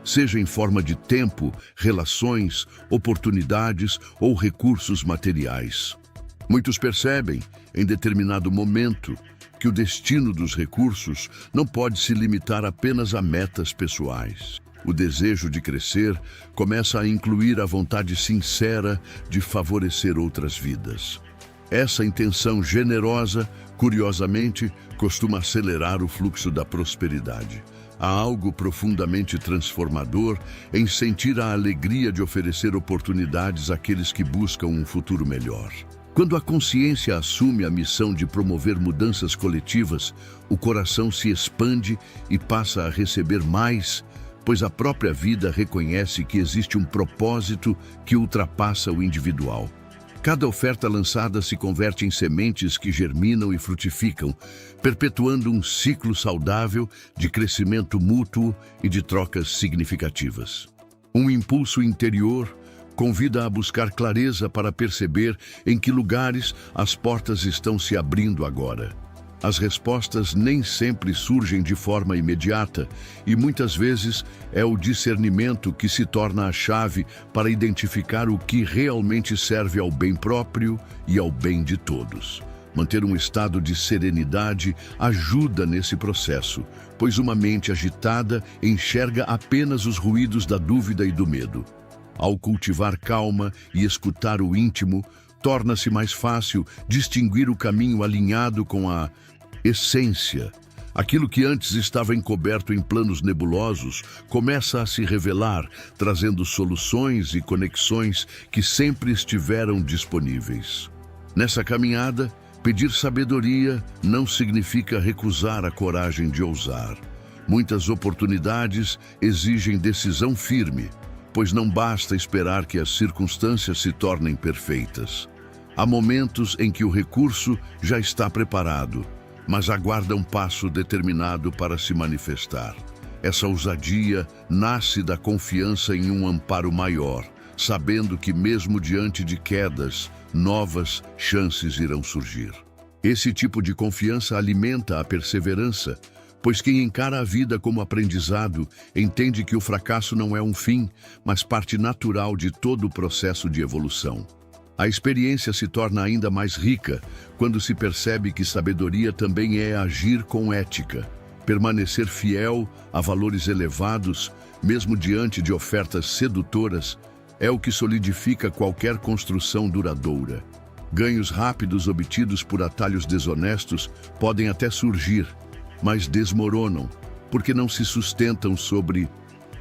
seja em forma de tempo, relações, oportunidades ou recursos materiais. Muitos percebem, em determinado momento, que o destino dos recursos não pode se limitar apenas a metas pessoais. O desejo de crescer começa a incluir a vontade sincera de favorecer outras vidas. Essa intenção generosa, curiosamente, costuma acelerar o fluxo da prosperidade. Há algo profundamente transformador em sentir a alegria de oferecer oportunidades àqueles que buscam um futuro melhor. Quando a consciência assume a missão de promover mudanças coletivas, o coração se expande e passa a receber mais, pois a própria vida reconhece que existe um propósito que ultrapassa o individual. Cada oferta lançada se converte em sementes que germinam e frutificam, perpetuando um ciclo saudável de crescimento mútuo e de trocas significativas. Um impulso interior convida a buscar clareza para perceber em que lugares as portas estão se abrindo agora. As respostas nem sempre surgem de forma imediata e muitas vezes é o discernimento que se torna a chave para identificar o que realmente serve ao bem próprio e ao bem de todos. Manter um estado de serenidade ajuda nesse processo, pois uma mente agitada enxerga apenas os ruídos da dúvida e do medo. Ao cultivar calma e escutar o íntimo, torna-se mais fácil distinguir o caminho alinhado com a essência. Aquilo que antes estava encoberto em planos nebulosos começa a se revelar, trazendo soluções e conexões que sempre estiveram disponíveis. Nessa caminhada, pedir sabedoria não significa recusar a coragem de ousar. Muitas oportunidades exigem decisão firme, pois não basta esperar que as circunstâncias se tornem perfeitas. Há momentos em que o recurso já está preparado, mas aguarda um passo determinado para se manifestar. Essa ousadia nasce da confiança em um amparo maior, sabendo que mesmo diante de quedas, novas chances irão surgir. Esse tipo de confiança alimenta a perseverança, pois quem encara a vida como aprendizado entende que o fracasso não é um fim, mas parte natural de todo o processo de evolução. A experiência se torna ainda mais rica quando se percebe que sabedoria também é agir com ética, permanecer fiel a valores elevados, mesmo diante de ofertas sedutoras, é o que solidifica qualquer construção duradoura. Ganhos rápidos obtidos por atalhos desonestos podem até surgir, mas desmoronam, porque não se sustentam sobre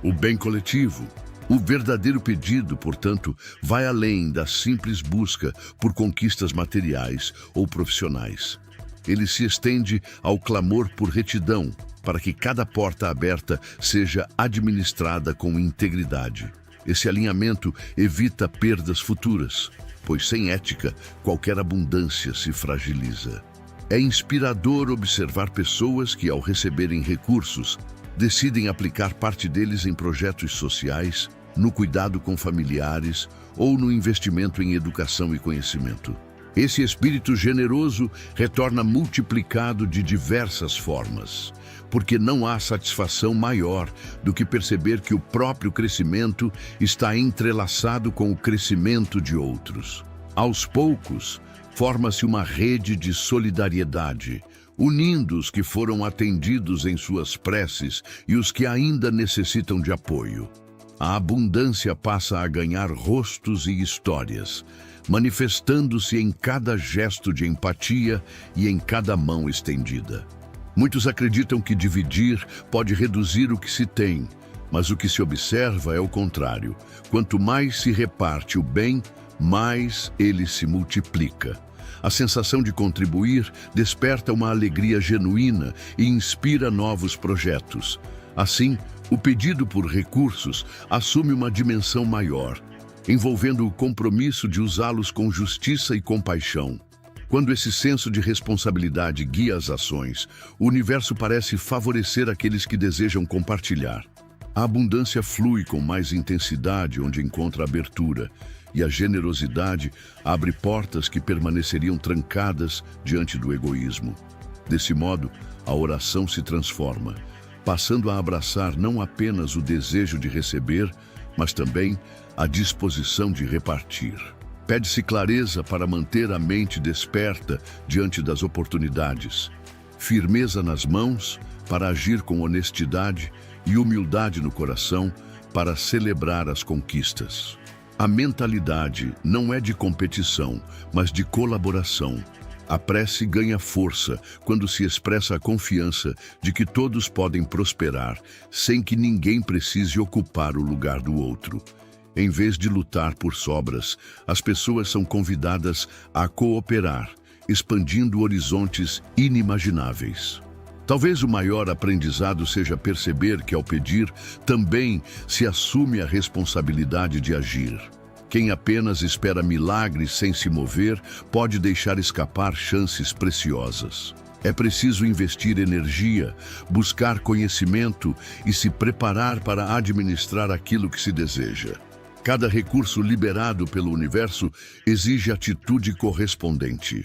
o bem coletivo. O verdadeiro pedido, portanto, vai além da simples busca por conquistas materiais ou profissionais. Ele se estende ao clamor por retidão, para que cada porta aberta seja administrada com integridade. Esse alinhamento evita perdas futuras, pois sem ética, qualquer abundância se fragiliza. É inspirador observar pessoas que, ao receberem recursos, decidem aplicar parte deles em projetos sociais, no cuidado com familiares ou no investimento em educação e conhecimento. Esse espírito generoso retorna multiplicado de diversas formas, porque não há satisfação maior do que perceber que o próprio crescimento está entrelaçado com o crescimento de outros. Aos poucos, forma-se uma rede de solidariedade, unindo os que foram atendidos em suas preces e os que ainda necessitam de apoio. A abundância passa a ganhar rostos e histórias, manifestando-se em cada gesto de empatia e em cada mão estendida. Muitos acreditam que dividir pode reduzir o que se tem, mas o que se observa é o contrário. Quanto mais se reparte o bem, mais ele se multiplica. A sensação de contribuir desperta uma alegria genuína e inspira novos projetos. Assim, o pedido por recursos assume uma dimensão maior, envolvendo o compromisso de usá-los com justiça e compaixão. Quando esse senso de responsabilidade guia as ações, o universo parece favorecer aqueles que desejam compartilhar. A abundância flui com mais intensidade onde encontra abertura, e a generosidade abre portas que permaneceriam trancadas diante do egoísmo. Desse modo, a oração se transforma, passando a abraçar não apenas o desejo de receber, mas também a disposição de repartir. Pede-se clareza para manter a mente desperta diante das oportunidades, firmeza nas mãos para agir com honestidade e humildade no coração para celebrar as conquistas. A mentalidade não é de competição, mas de colaboração. A prece ganha força quando se expressa a confiança de que todos podem prosperar sem que ninguém precise ocupar o lugar do outro. Em vez de lutar por sobras, as pessoas são convidadas a cooperar, expandindo horizontes inimagináveis. Talvez o maior aprendizado seja perceber que, ao pedir, também se assume a responsabilidade de agir. Quem apenas espera milagres sem se mover pode deixar escapar chances preciosas. É preciso investir energia, buscar conhecimento e se preparar para administrar aquilo que se deseja. Cada recurso liberado pelo universo exige atitude correspondente.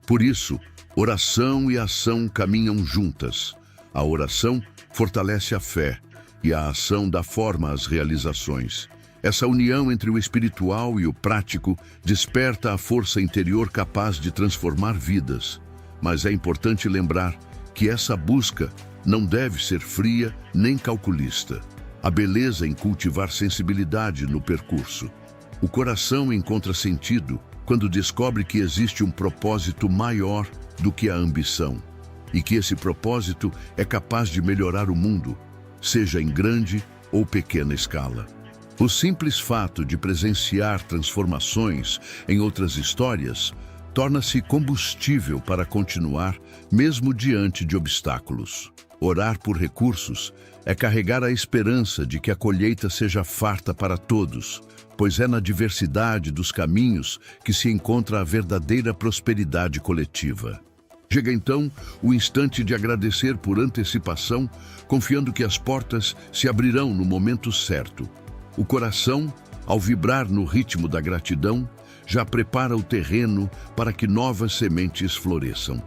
Por isso, oração e ação caminham juntas. A oração fortalece a fé e a ação dá forma às realizações. Essa união entre o espiritual e o prático desperta a força interior capaz de transformar vidas. Mas é importante lembrar que essa busca não deve ser fria nem calculista. A beleza em cultivar sensibilidade no percurso. O coração encontra sentido quando descobre que existe um propósito maior do que a ambição. e que esse propósito é capaz de melhorar o mundo, seja em grande ou pequena escala. O simples fato de presenciar transformações em outras histórias torna-se combustível para continuar, mesmo diante de obstáculos. Orar por recursos é carregar a esperança de que a colheita seja farta para todos, pois é na diversidade dos caminhos que se encontra a verdadeira prosperidade coletiva. Chega então o instante de agradecer por antecipação, confiando que as portas se abrirão no momento certo. O coração, ao vibrar no ritmo da gratidão, já prepara o terreno para que novas sementes floresçam.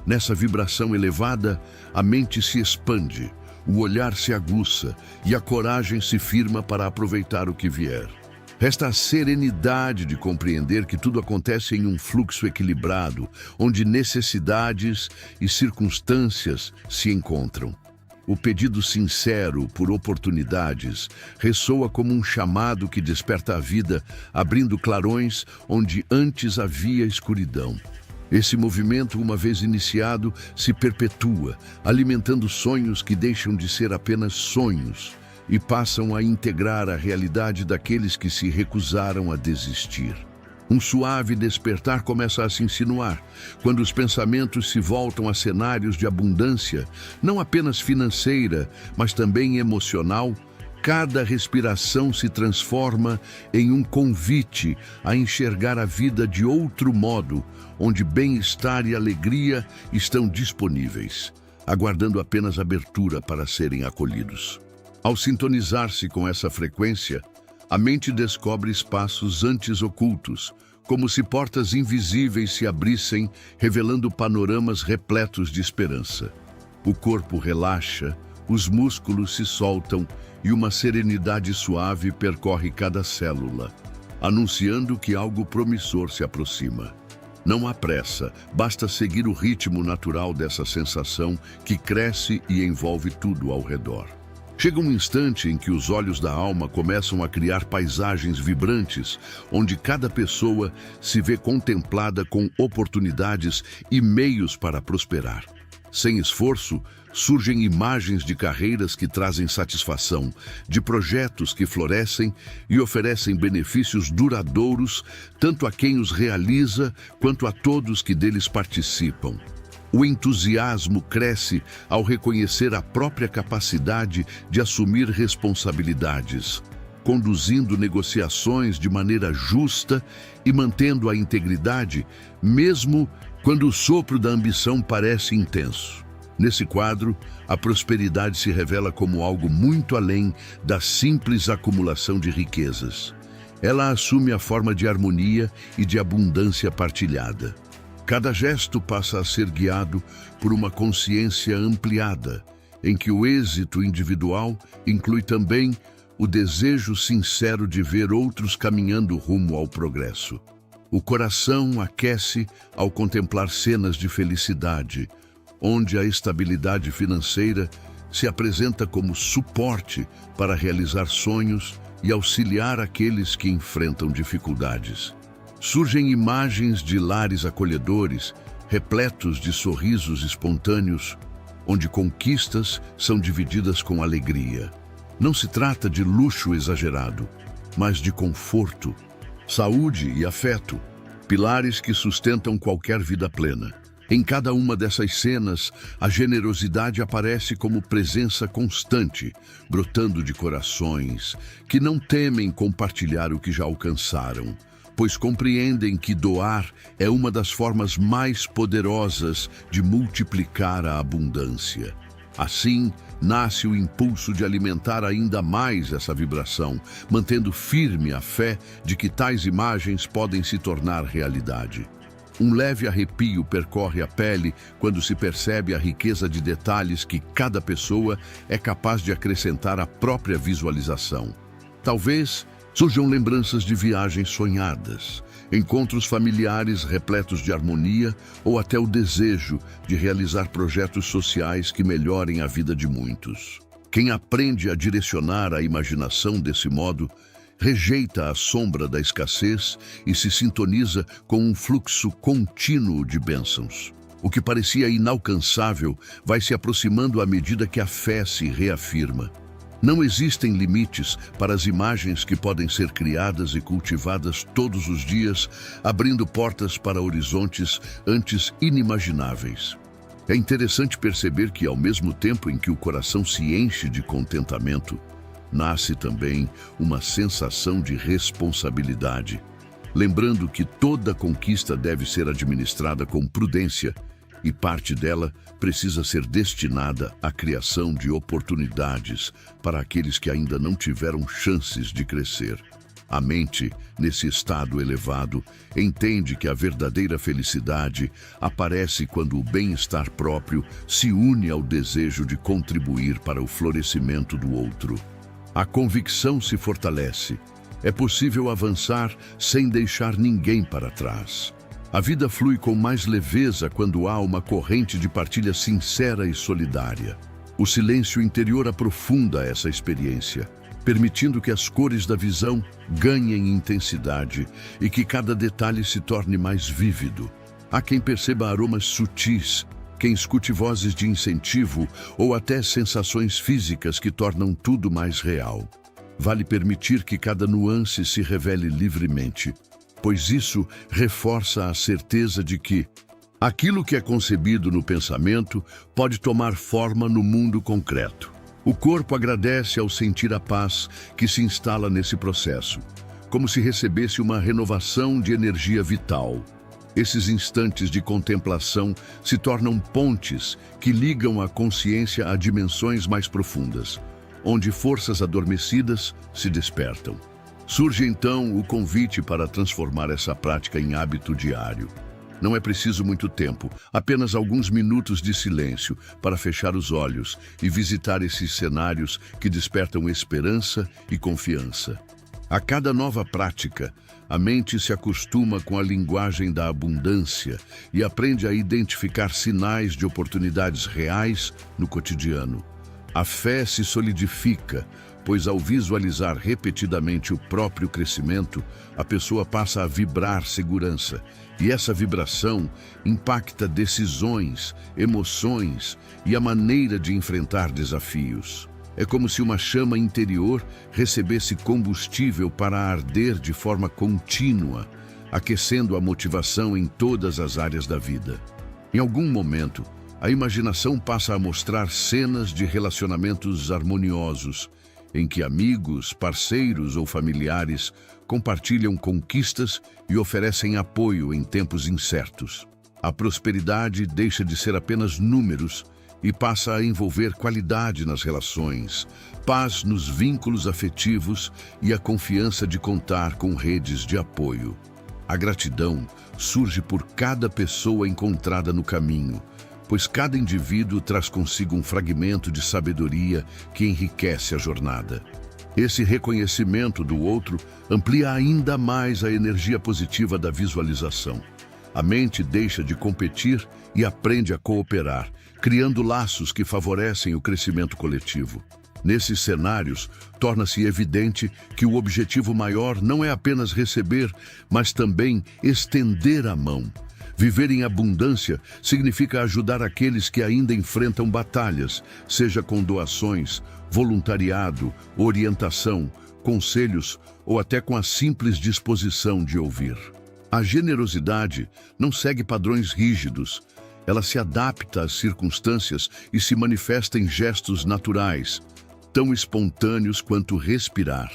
Nessa vibração elevada, a mente se expande, o olhar se aguça e a coragem se firma para aproveitar o que vier. Resta a serenidade de compreender que tudo acontece em um fluxo equilibrado, onde necessidades e circunstâncias se encontram. O pedido sincero por oportunidades ressoa como um chamado que desperta a vida, abrindo clarões onde antes havia escuridão. Esse movimento, uma vez iniciado, se perpetua, alimentando sonhos que deixam de ser apenas sonhos e passam a integrar a realidade daqueles que se recusaram a desistir. Um suave despertar começa a se insinuar, quando os pensamentos se voltam a cenários de abundância, não apenas financeira, mas também emocional. Cada respiração se transforma em um convite a enxergar a vida de outro modo, onde bem-estar e alegria estão disponíveis, aguardando apenas abertura para serem acolhidos. Ao sintonizar-se com essa frequência, a mente descobre espaços antes ocultos, como se portas invisíveis se abrissem, revelando panoramas repletos de esperança. O corpo relaxa, os músculos se soltam e uma serenidade suave percorre cada célula, anunciando que algo promissor se aproxima. Não há pressa, basta seguir o ritmo natural dessa sensação que cresce e envolve tudo ao redor. Chega um instante em que os olhos da alma começam a criar paisagens vibrantes, onde cada pessoa se vê contemplada com oportunidades e meios para prosperar. Sem esforço, surgem imagens de carreiras que trazem satisfação, de projetos que florescem e oferecem benefícios duradouros, tanto a quem os realiza quanto a todos que deles participam. O entusiasmo cresce ao reconhecer a própria capacidade de assumir responsabilidades, conduzindo negociações de maneira justa e mantendo a integridade, mesmo quando o sopro da ambição parece intenso. Nesse quadro, a prosperidade se revela como algo muito além da simples acumulação de riquezas. Ela assume a forma de harmonia e de abundância partilhada. Cada gesto passa a ser guiado por uma consciência ampliada, em que o êxito individual inclui também o desejo sincero de ver outros caminhando rumo ao progresso. O coração aquece ao contemplar cenas de felicidade, onde a estabilidade financeira se apresenta como suporte para realizar sonhos e auxiliar aqueles que enfrentam dificuldades. Surgem imagens de lares acolhedores, repletos de sorrisos espontâneos, onde conquistas são divididas com alegria. Não se trata de luxo exagerado, mas de conforto, saúde e afeto, pilares que sustentam qualquer vida plena. Em cada uma dessas cenas, a generosidade aparece como presença constante, brotando de corações que não temem compartilhar o que já alcançaram, pois compreendem que doar é uma das formas mais poderosas de multiplicar a abundância. Assim, nasce o impulso de alimentar ainda mais essa vibração, mantendo firme a fé de que tais imagens podem se tornar realidade. Um leve arrepio percorre a pele quando se percebe a riqueza de detalhes que cada pessoa é capaz de acrescentar à própria visualização. Talvez surjam lembranças de viagens sonhadas, encontros familiares repletos de harmonia ou até o desejo de realizar projetos sociais que melhorem a vida de muitos. Quem aprende a direcionar a imaginação desse modo, rejeita a sombra da escassez e se sintoniza com um fluxo contínuo de bênçãos. O que parecia inalcançável vai se aproximando à medida que a fé se reafirma. Não existem limites para as imagens que podem ser criadas e cultivadas todos os dias, abrindo portas para horizontes antes inimagináveis. É interessante perceber que, ao mesmo tempo em que o coração se enche de contentamento, nasce também uma sensação de responsabilidade, lembrando que toda conquista deve ser administrada com prudência e parte dela precisa ser destinada à criação de oportunidades para aqueles que ainda não tiveram chances de crescer. A mente, nesse estado elevado, entende que a verdadeira felicidade aparece quando o bem-estar próprio se une ao desejo de contribuir para o florescimento do outro. A convicção se fortalece. É possível avançar sem deixar ninguém para trás. A vida flui com mais leveza quando há uma corrente de partilha sincera e solidária. O silêncio interior aprofunda essa experiência, permitindo que as cores da visão ganhem intensidade e que cada detalhe se torne mais vívido. Há quem perceba aromas sutis, quem escute vozes de incentivo ou até sensações físicas que tornam tudo mais real. Vale permitir que cada nuance se revele livremente, pois isso reforça a certeza de que aquilo que é concebido no pensamento pode tomar forma no mundo concreto. O corpo agradece ao sentir a paz que se instala nesse processo, como se recebesse uma renovação de energia vital. Esses instantes de contemplação se tornam pontes que ligam a consciência a dimensões mais profundas, onde forças adormecidas se despertam. Surge então o convite para transformar essa prática em hábito diário. Não é preciso muito tempo, apenas alguns minutos de silêncio para fechar os olhos e visitar esses cenários que despertam esperança e confiança. A cada nova prática, a mente se acostuma com a linguagem da abundância e aprende a identificar sinais de oportunidades reais no cotidiano. A fé se solidifica, pois ao visualizar repetidamente o próprio crescimento, a pessoa passa a vibrar segurança, e essa vibração impacta decisões, emoções e a maneira de enfrentar desafios. É como se uma chama interior recebesse combustível para arder de forma contínua, aquecendo a motivação em todas as áreas da vida. Em algum momento, a imaginação passa a mostrar cenas de relacionamentos harmoniosos, em que amigos, parceiros ou familiares compartilham conquistas e oferecem apoio em tempos incertos. A prosperidade deixa de ser apenas números e passa a envolver qualidade nas relações, paz nos vínculos afetivos e a confiança de contar com redes de apoio. A gratidão surge por cada pessoa encontrada no caminho, pois cada indivíduo traz consigo um fragmento de sabedoria que enriquece a jornada. Esse reconhecimento do outro amplia ainda mais a energia positiva da visualização. A mente deixa de competir e aprende a cooperar, criando laços que favorecem o crescimento coletivo. Nesses cenários, torna-se evidente que o objetivo maior não é apenas receber, mas também estender a mão. Viver em abundância significa ajudar aqueles que ainda enfrentam batalhas, seja com doações, voluntariado, orientação, conselhos ou até com a simples disposição de ouvir. A generosidade não segue padrões rígidos. Ela se adapta às circunstâncias e se manifesta em gestos naturais, tão espontâneos quanto respirar.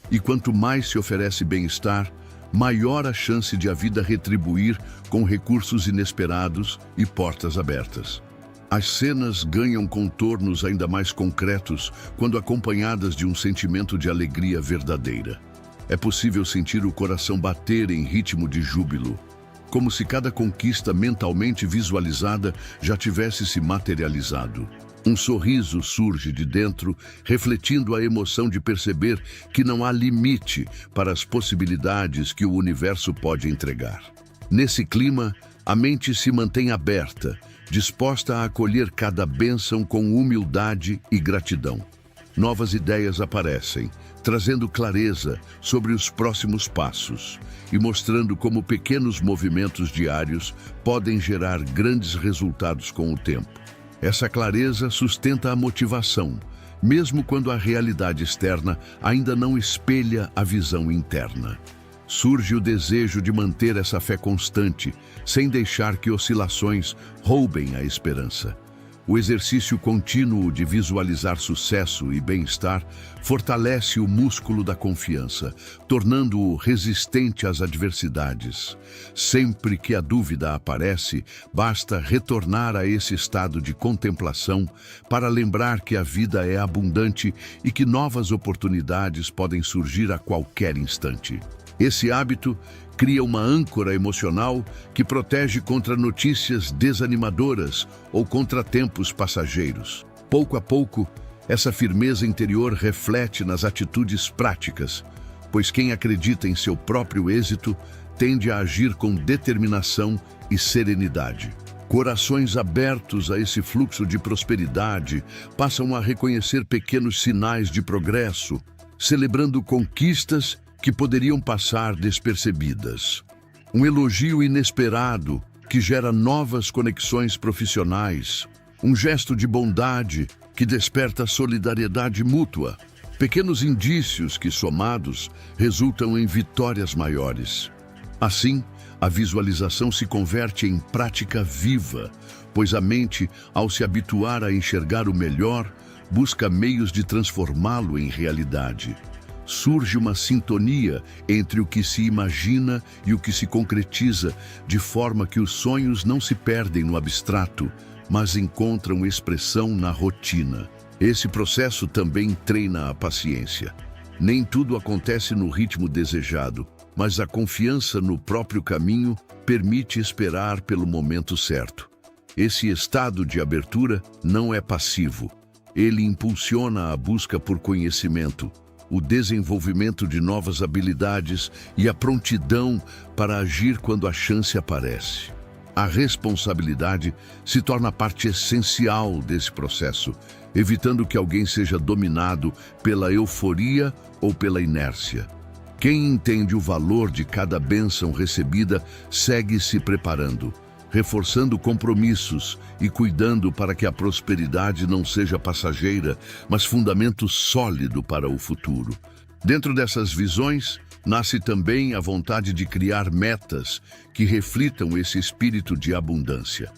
E quanto mais se oferece bem-estar, maior a chance de a vida retribuir com recursos inesperados e portas abertas. As cenas ganham contornos ainda mais concretos quando acompanhadas de um sentimento de alegria verdadeira. É possível sentir o coração bater em ritmo de júbilo, como se cada conquista mentalmente visualizada já tivesse se materializado. Um sorriso surge de dentro, refletindo a emoção de perceber que não há limite para as possibilidades que o universo pode entregar. Nesse clima, a mente se mantém aberta, disposta a acolher cada bênção com humildade e gratidão. Novas ideias aparecem, trazendo clareza sobre os próximos passos e mostrando como pequenos movimentos diários podem gerar grandes resultados com o tempo. Essa clareza sustenta a motivação, mesmo quando a realidade externa ainda não espelha a visão interna. Surge o desejo de manter essa fé constante, sem deixar que oscilações roubem a esperança. O exercício contínuo de visualizar sucesso e bem-estar fortalece o músculo da confiança, tornando-o resistente às adversidades. Sempre que a dúvida aparece, basta retornar a esse estado de contemplação para lembrar que a vida é abundante e que novas oportunidades podem surgir a qualquer instante. Esse hábito cria uma âncora emocional que protege contra notícias desanimadoras ou contratempos passageiros. Pouco a pouco, essa firmeza interior reflete nas atitudes práticas, pois quem acredita em seu próprio êxito tende a agir com determinação e serenidade. Corações abertos a esse fluxo de prosperidade passam a reconhecer pequenos sinais de progresso, celebrando conquistas que poderiam passar despercebidas. Um elogio inesperado que gera novas conexões profissionais. Um gesto de bondade que desperta solidariedade mútua. Pequenos indícios que, somados, resultam em vitórias maiores. Assim, a visualização se converte em prática viva, pois a mente, ao se habituar a enxergar o melhor, busca meios de transformá-lo em realidade. Surge uma sintonia entre o que se imagina e o que se concretiza, de forma que os sonhos não se perdem no abstrato, mas encontram expressão na rotina. Esse processo também treina a paciência. Nem tudo acontece no ritmo desejado, mas a confiança no próprio caminho permite esperar pelo momento certo. Esse estado de abertura não é passivo. Ele impulsiona a busca por conhecimento, o desenvolvimento de novas habilidades e a prontidão para agir quando a chance aparece. A responsabilidade se torna parte essencial desse processo, evitando que alguém seja dominado pela euforia ou pela inércia. Quem entende o valor de cada bênção recebida segue se preparando, reforçando compromissos e cuidando para que a prosperidade não seja passageira, mas fundamento sólido para o futuro. Dentro dessas visões, nasce também a vontade de criar metas que reflitam esse espírito de abundância.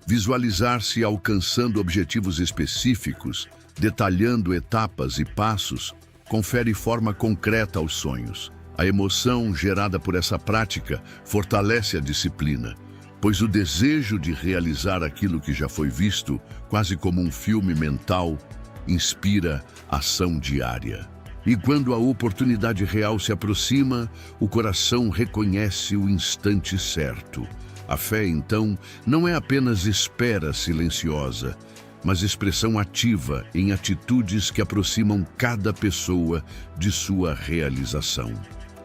Visualizar-se alcançando objetivos específicos, detalhando etapas e passos, confere forma concreta aos sonhos. A emoção gerada por essa prática fortalece a disciplina, pois o desejo de realizar aquilo que já foi visto, quase como um filme mental, inspira ação diária. E quando a oportunidade real se aproxima, o coração reconhece o instante certo. A fé, então, não é apenas espera silenciosa, mas expressão ativa em atitudes que aproximam cada pessoa de sua realização.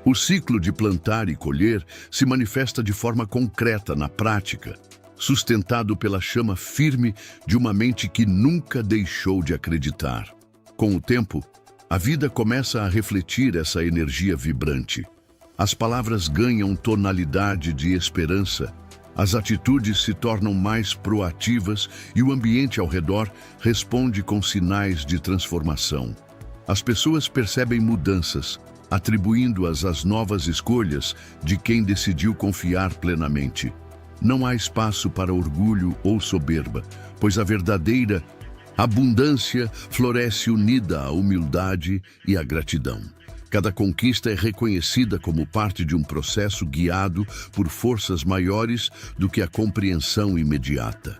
O ciclo de plantar e colher se manifesta de forma concreta na prática, sustentado pela chama firme de uma mente que nunca deixou de acreditar. Com o tempo, a vida começa a refletir essa energia vibrante. As palavras ganham tonalidade de esperança, as atitudes se tornam mais proativas e o ambiente ao redor responde com sinais de transformação. As pessoas percebem mudanças, atribuindo-as às novas escolhas de quem decidiu confiar plenamente. Não há espaço para orgulho ou soberba, pois a verdadeira abundância floresce unida à humildade e à gratidão. Cada conquista é reconhecida como parte de um processo guiado por forças maiores do que a compreensão imediata.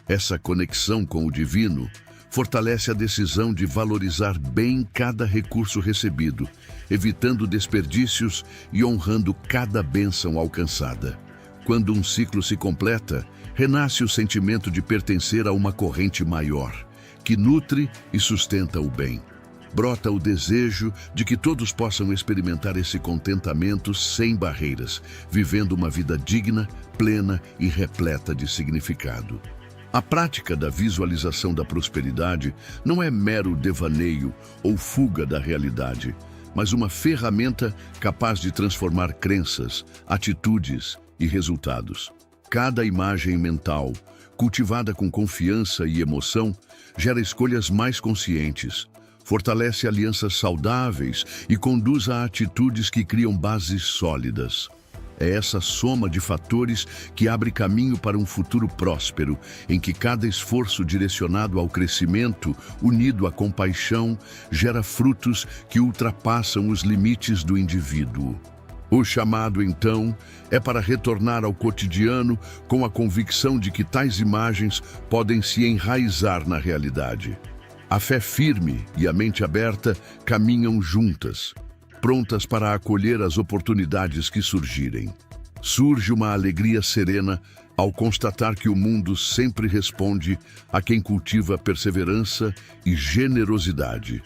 Essa conexão com o divino fortalece a decisão de valorizar bem cada recurso recebido, evitando desperdícios e honrando cada bênção alcançada. Quando um ciclo se completa, renasce o sentimento de pertencer a uma corrente maior, que nutre e sustenta o bem. Brota o desejo de que todos possam experimentar esse contentamento sem barreiras, vivendo uma vida digna, plena e repleta de significado. A prática da visualização da prosperidade não é mero devaneio ou fuga da realidade, mas uma ferramenta capaz de transformar crenças, atitudes e resultados. Cada imagem mental, cultivada com confiança e emoção, gera escolhas mais conscientes, fortalece alianças saudáveis e conduz a atitudes que criam bases sólidas. É essa soma de fatores que abre caminho para um futuro próspero, em que cada esforço direcionado ao crescimento, unido à compaixão, gera frutos que ultrapassam os limites do indivíduo. O chamado, então, é para retornar ao cotidiano com a convicção de que tais imagens podem se enraizar na realidade. A fé firme e a mente aberta caminham juntas, prontas para acolher as oportunidades que surgirem. Surge uma alegria serena ao constatar que o mundo sempre responde a quem cultiva perseverança e generosidade.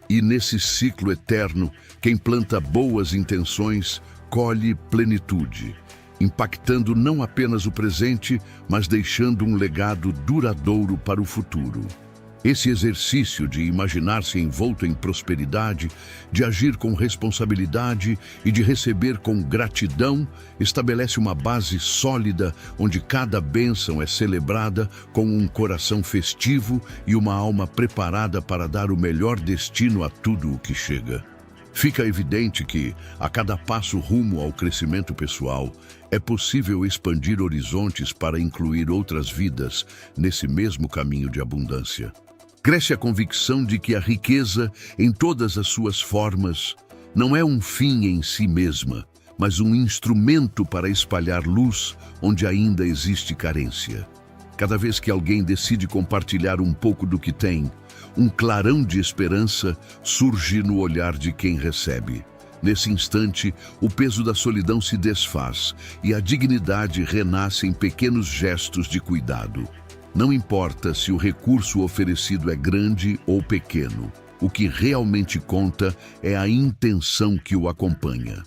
E nesse ciclo eterno, quem planta boas intenções colhe plenitude, impactando não apenas o presente, mas deixando um legado duradouro para o futuro. Esse exercício de imaginar-se envolto em prosperidade, de agir com responsabilidade e de receber com gratidão, estabelece uma base sólida onde cada bênção é celebrada com um coração festivo e uma alma preparada para dar o melhor destino a tudo o que chega. Fica evidente que, a cada passo rumo ao crescimento pessoal, é possível expandir horizontes para incluir outras vidas nesse mesmo caminho de abundância. Cresce a convicção de que a riqueza, em todas as suas formas, não é um fim em si mesma, mas um instrumento para espalhar luz onde ainda existe carência. Cada vez que alguém decide compartilhar um pouco do que tem, um clarão de esperança surge no olhar de quem recebe. Nesse instante, o peso da solidão se desfaz e a dignidade renasce em pequenos gestos de cuidado. Não importa se o recurso oferecido é grande ou pequeno, o que realmente conta é a intenção que o acompanha.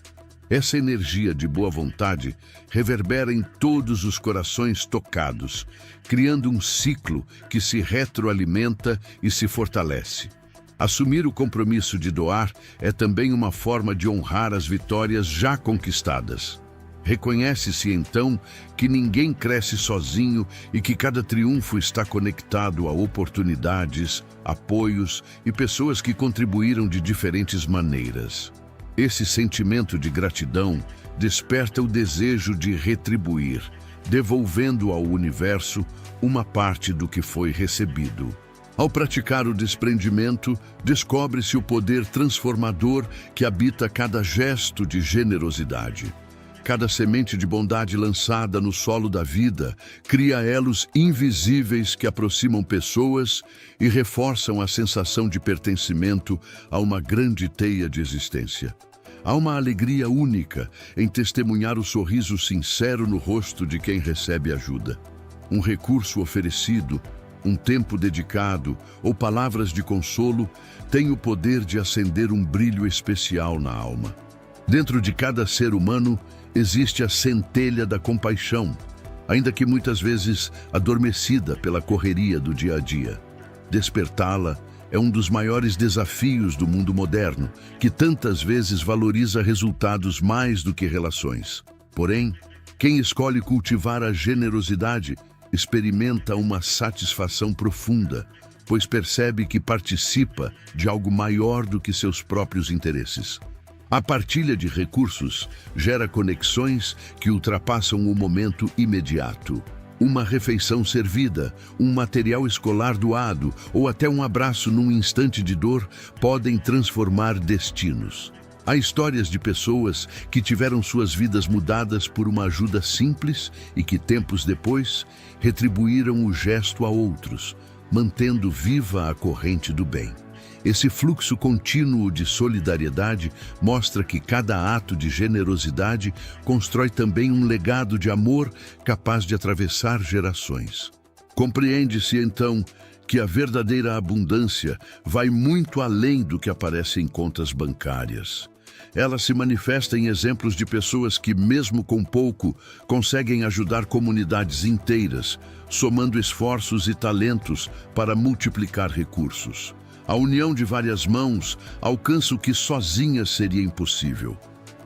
Essa energia de boa vontade reverbera em todos os corações tocados, criando um ciclo que se retroalimenta e se fortalece. Assumir o compromisso de doar é também uma forma de honrar as vitórias já conquistadas. Reconhece-se, então, que ninguém cresce sozinho e que cada triunfo está conectado a oportunidades, apoios e pessoas que contribuíram de diferentes maneiras. Esse sentimento de gratidão desperta o desejo de retribuir, devolvendo ao universo uma parte do que foi recebido. Ao praticar o desprendimento, descobre-se o poder transformador que habita cada gesto de generosidade. Cada semente de bondade lançada no solo da vida cria elos invisíveis que aproximam pessoas e reforçam a sensação de pertencimento a uma grande teia de existência. Há uma alegria única em testemunhar o sorriso sincero no rosto de quem recebe ajuda. Um recurso oferecido, um tempo dedicado ou palavras de consolo têm o poder de acender um brilho especial na alma. Dentro de cada ser humano existe a centelha da compaixão, ainda que muitas vezes adormecida pela correria do dia a dia. Despertá-la é um dos maiores desafios do mundo moderno, que tantas vezes valoriza resultados mais do que relações. Porém, quem escolhe cultivar a generosidade experimenta uma satisfação profunda, pois percebe que participa de algo maior do que seus próprios interesses. A partilha de recursos gera conexões que ultrapassam o momento imediato. Uma refeição servida, um material escolar doado ou até um abraço num instante de dor podem transformar destinos. Há histórias de pessoas que tiveram suas vidas mudadas por uma ajuda simples e que, tempos depois, retribuíram o gesto a outros, mantendo viva a corrente do bem. Esse fluxo contínuo de solidariedade mostra que cada ato de generosidade constrói também um legado de amor capaz de atravessar gerações. Compreende-se, então, que a verdadeira abundância vai muito além do que aparece em contas bancárias. Ela se manifesta em exemplos de pessoas que, mesmo com pouco, conseguem ajudar comunidades inteiras, somando esforços e talentos para multiplicar recursos. A união de várias mãos alcança o que sozinha seria impossível.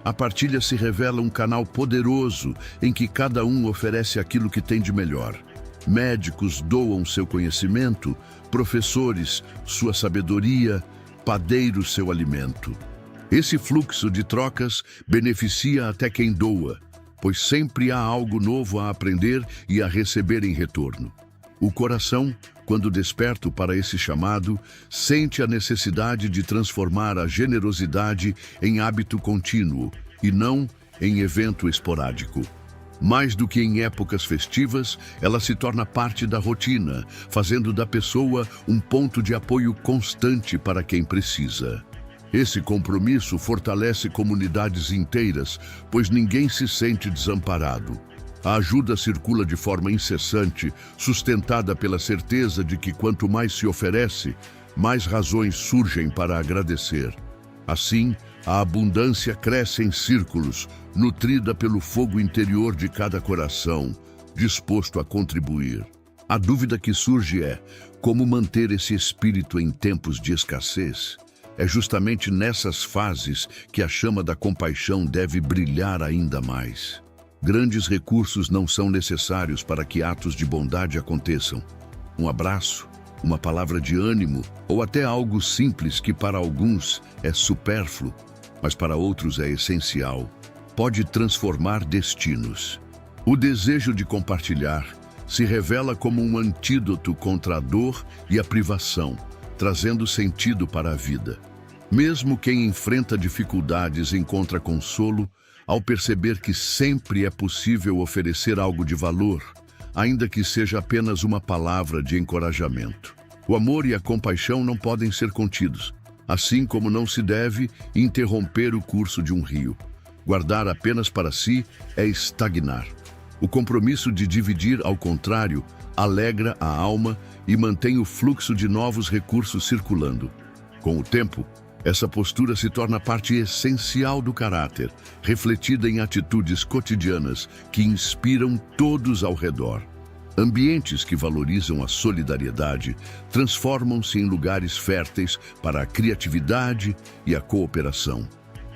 A partilha se revela um canal poderoso em que cada um oferece aquilo que tem de melhor. Médicos doam seu conhecimento, professores sua sabedoria, padeiros seu alimento. Esse fluxo de trocas beneficia até quem doa, pois sempre há algo novo a aprender e a receber em retorno. O coração, quando desperto para esse chamado, sente a necessidade de transformar a generosidade em hábito contínuo e não em evento esporádico. Mais do que em épocas festivas, ela se torna parte da rotina, fazendo da pessoa um ponto de apoio constante para quem precisa. Esse compromisso fortalece comunidades inteiras, pois ninguém se sente desamparado. A ajuda circula de forma incessante, sustentada pela certeza de que quanto mais se oferece, mais razões surgem para agradecer. Assim, a abundância cresce em círculos, nutrida pelo fogo interior de cada coração, disposto a contribuir. A dúvida que surge é: como manter esse espírito em tempos de escassez? É justamente nessas fases que a chama da compaixão deve brilhar ainda mais. Grandes recursos não são necessários para que atos de bondade aconteçam. Um abraço, uma palavra de ânimo ou até algo simples que para alguns é supérfluo, mas para outros é essencial, pode transformar destinos. O desejo de compartilhar se revela como um antídoto contra a dor e a privação, trazendo sentido para a vida. Mesmo quem enfrenta dificuldades encontra consolo ao perceber que sempre é possível oferecer algo de valor, ainda que seja apenas uma palavra de encorajamento. O amor e a compaixão não podem ser contidos, assim como não se deve interromper o curso de um rio. Guardar apenas para si é estagnar. O compromisso de dividir, ao contrário, alegra a alma e mantém o fluxo de novos recursos circulando. Com o tempo, essa postura se torna parte essencial do caráter, refletida em atitudes cotidianas que inspiram todos ao redor. Ambientes que valorizam a solidariedade transformam-se em lugares férteis para a criatividade e a cooperação.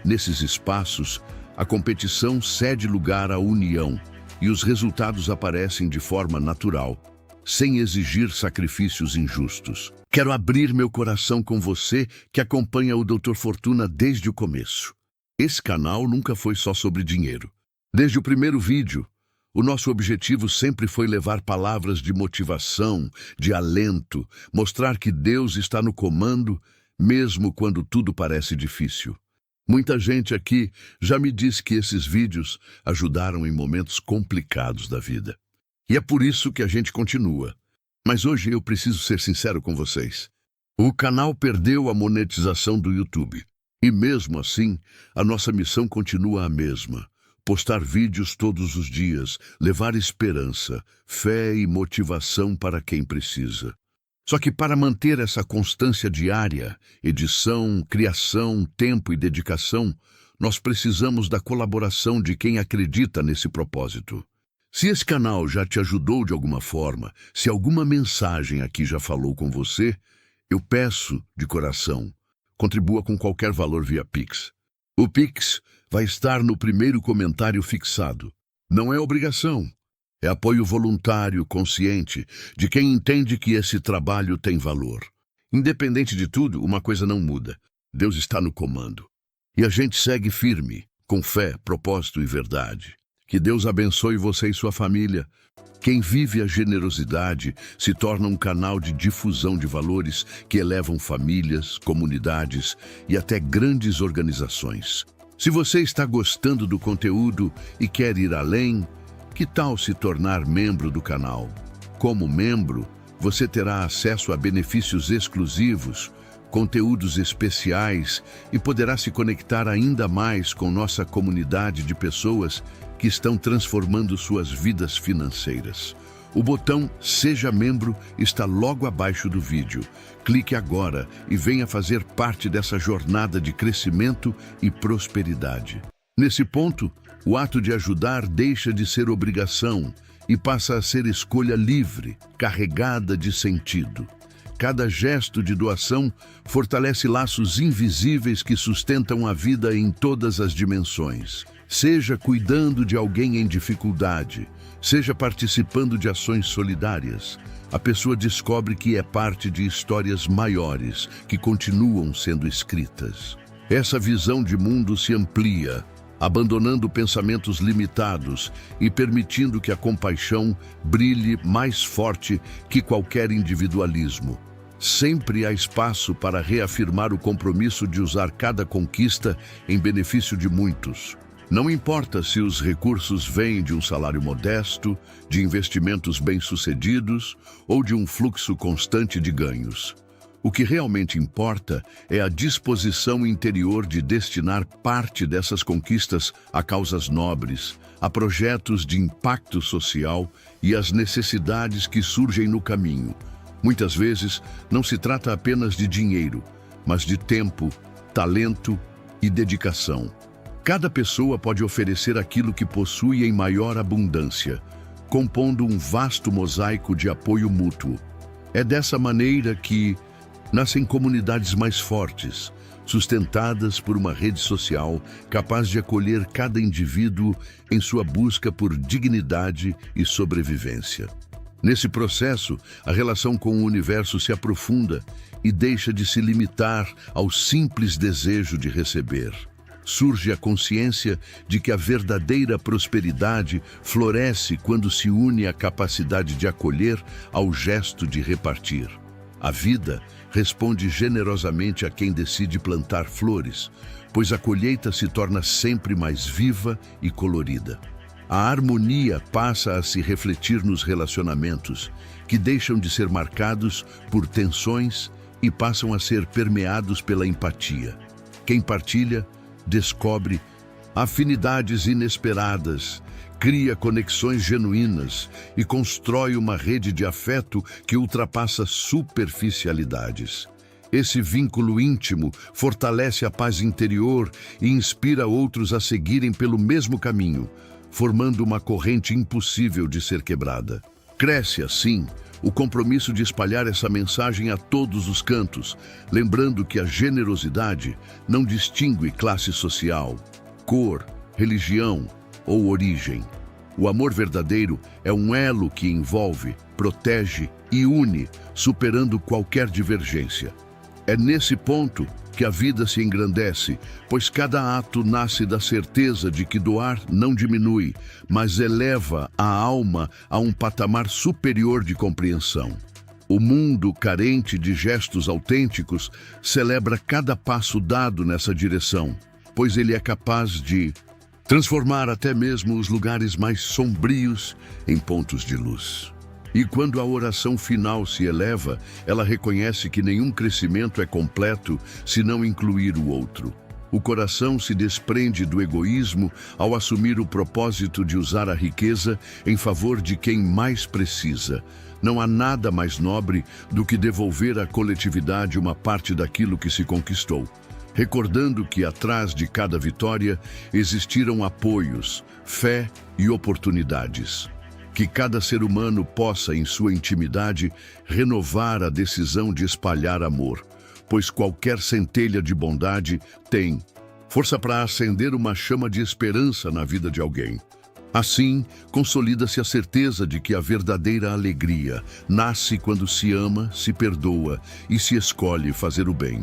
Nesses espaços, a competição cede lugar à união e os resultados aparecem de forma natural, sem exigir sacrifícios injustos. Quero abrir meu coração com você que acompanha o Dr. Fortuna desde o começo. Esse canal nunca foi só sobre dinheiro. Desde o primeiro vídeo, o nosso objetivo sempre foi levar palavras de motivação, de alento, mostrar que Deus está no comando, mesmo quando tudo parece difícil. Muita gente aqui já me disse que esses vídeos ajudaram em momentos complicados da vida. E é por isso que a gente continua. Mas hoje eu preciso ser sincero com vocês. O canal perdeu a monetização do YouTube. E mesmo assim, a nossa missão continua a mesma. Postar vídeos todos os dias, levar esperança, fé e motivação para quem precisa. Só que para manter essa constância diária, edição, criação, tempo e dedicação, nós precisamos da colaboração de quem acredita nesse propósito. Se esse canal já te ajudou de alguma forma, se alguma mensagem aqui já falou com você, eu peço de coração, contribua com qualquer valor via Pix. O Pix vai estar no primeiro comentário fixado. Não é obrigação, é apoio voluntário, consciente, de quem entende que esse trabalho tem valor. Independente de tudo, uma coisa não muda. Deus está no comando. E a gente segue firme, com fé, propósito e verdade. Que Deus abençoe você e sua família. Quem vive a generosidade se torna um canal de difusão de valores que elevam famílias, comunidades e até grandes organizações. Se você está gostando do conteúdo e quer ir além, que tal se tornar membro do canal? Como membro, você terá acesso a benefícios exclusivos, conteúdos especiais e poderá se conectar ainda mais com nossa comunidade de pessoas que estão transformando suas vidas financeiras. O botão Seja Membro está logo abaixo do vídeo. Clique agora e venha fazer parte dessa jornada de crescimento e prosperidade. Nesse ponto, o ato de ajudar deixa de ser obrigação e passa a ser escolha livre, carregada de sentido. Cada gesto de doação fortalece laços invisíveis que sustentam a vida em todas as dimensões. Seja cuidando de alguém em dificuldade, seja participando de ações solidárias, a pessoa descobre que é parte de histórias maiores que continuam sendo escritas. Essa visão de mundo se amplia, abandonando pensamentos limitados e permitindo que a compaixão brilhe mais forte que qualquer individualismo. Sempre há espaço para reafirmar o compromisso de usar cada conquista em benefício de muitos. Não importa se os recursos vêm de um salário modesto, de investimentos bem-sucedidos ou de um fluxo constante de ganhos. O que realmente importa é a disposição interior de destinar parte dessas conquistas a causas nobres, a projetos de impacto social e às necessidades que surgem no caminho. Muitas vezes, não se trata apenas de dinheiro, mas de tempo, talento e dedicação. Cada pessoa pode oferecer aquilo que possui em maior abundância, compondo um vasto mosaico de apoio mútuo. É dessa maneira que nascem comunidades mais fortes, sustentadas por uma rede social capaz de acolher cada indivíduo em sua busca por dignidade e sobrevivência. Nesse processo, a relação com o universo se aprofunda e deixa de se limitar ao simples desejo de receber. Surge a consciência de que a verdadeira prosperidade floresce quando se une a capacidade de acolher ao gesto de repartir. A vida responde generosamente a quem decide plantar flores, pois a colheita se torna sempre mais viva e colorida. A harmonia passa a se refletir nos relacionamentos, que deixam de ser marcados por tensões e passam a ser permeados pela empatia. Quem partilha, descobre afinidades inesperadas, cria conexões genuínas e constrói uma rede de afeto que ultrapassa superficialidades. Esse vínculo íntimo fortalece a paz interior e inspira outros a seguirem pelo mesmo caminho, formando uma corrente impossível de ser quebrada. Cresce, assim, o compromisso de espalhar essa mensagem a todos os cantos, lembrando que a generosidade não distingue classe social, cor, religião ou origem. O amor verdadeiro é um elo que envolve, protege e une, superando qualquer divergência. É nesse ponto que a vida se engrandece, pois cada ato nasce da certeza de que doar não diminui, mas eleva a alma a um patamar superior de compreensão. O mundo, carente de gestos autênticos, celebra cada passo dado nessa direção, pois ele é capaz de transformar até mesmo os lugares mais sombrios em pontos de luz. E quando a oração final se eleva, ela reconhece que nenhum crescimento é completo se não incluir o outro. O coração se desprende do egoísmo ao assumir o propósito de usar a riqueza em favor de quem mais precisa. Não há nada mais nobre do que devolver à coletividade uma parte daquilo que se conquistou, recordando que atrás de cada vitória existiram apoios, fé e oportunidades. Que cada ser humano possa, em sua intimidade, renovar a decisão de espalhar amor, pois qualquer centelha de bondade tem força para acender uma chama de esperança na vida de alguém. Assim, consolida-se a certeza de que a verdadeira alegria nasce quando se ama, se perdoa e se escolhe fazer o bem.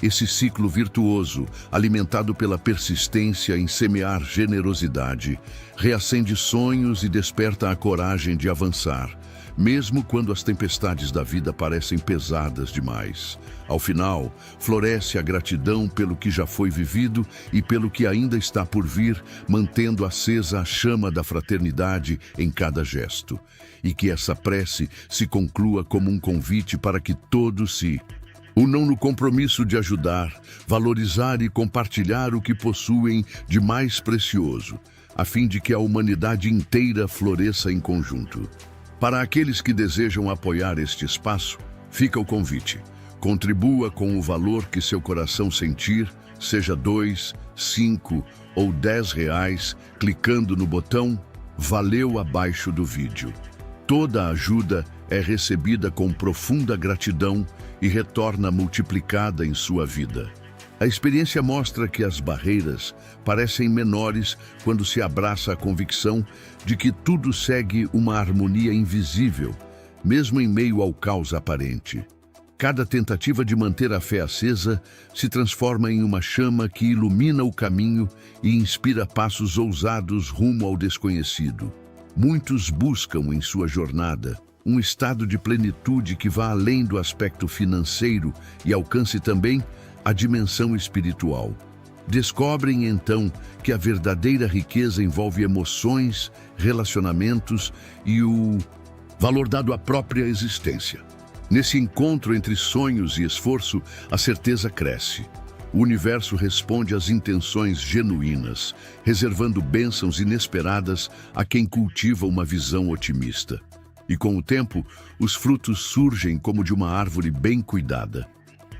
Esse ciclo virtuoso, alimentado pela persistência em semear generosidade, reacende sonhos e desperta a coragem de avançar, mesmo quando as tempestades da vida parecem pesadas demais. Ao final, floresce a gratidão pelo que já foi vivido e pelo que ainda está por vir, mantendo acesa a chama da fraternidade em cada gesto. E que essa prece se conclua como um convite para que todos se unam no compromisso de ajudar, valorizar e compartilhar o que possuem de mais precioso, a fim de que a humanidade inteira floresça em conjunto. Para aqueles que desejam apoiar este espaço, fica o convite. Contribua com o valor que seu coração sentir, seja 2, 5 ou 10 reais, clicando no botão Valeu abaixo do vídeo. Toda ajuda é recebida com profunda gratidão e retorna multiplicada em sua vida. A experiência mostra que as barreiras parecem menores quando se abraça a convicção de que tudo segue uma harmonia invisível, mesmo em meio ao caos aparente. Cada tentativa de manter a fé acesa se transforma em uma chama que ilumina o caminho e inspira passos ousados rumo ao desconhecido. Muitos buscam em sua jornada um estado de plenitude que vá além do aspecto financeiro e alcance também a dimensão espiritual. Descobrem então que a verdadeira riqueza envolve emoções, relacionamentos e o valor dado à própria existência. Nesse encontro entre sonhos e esforço, a certeza cresce. O universo responde às intenções genuínas, reservando bênçãos inesperadas a quem cultiva uma visão otimista. E com o tempo, os frutos surgem como de uma árvore bem cuidada.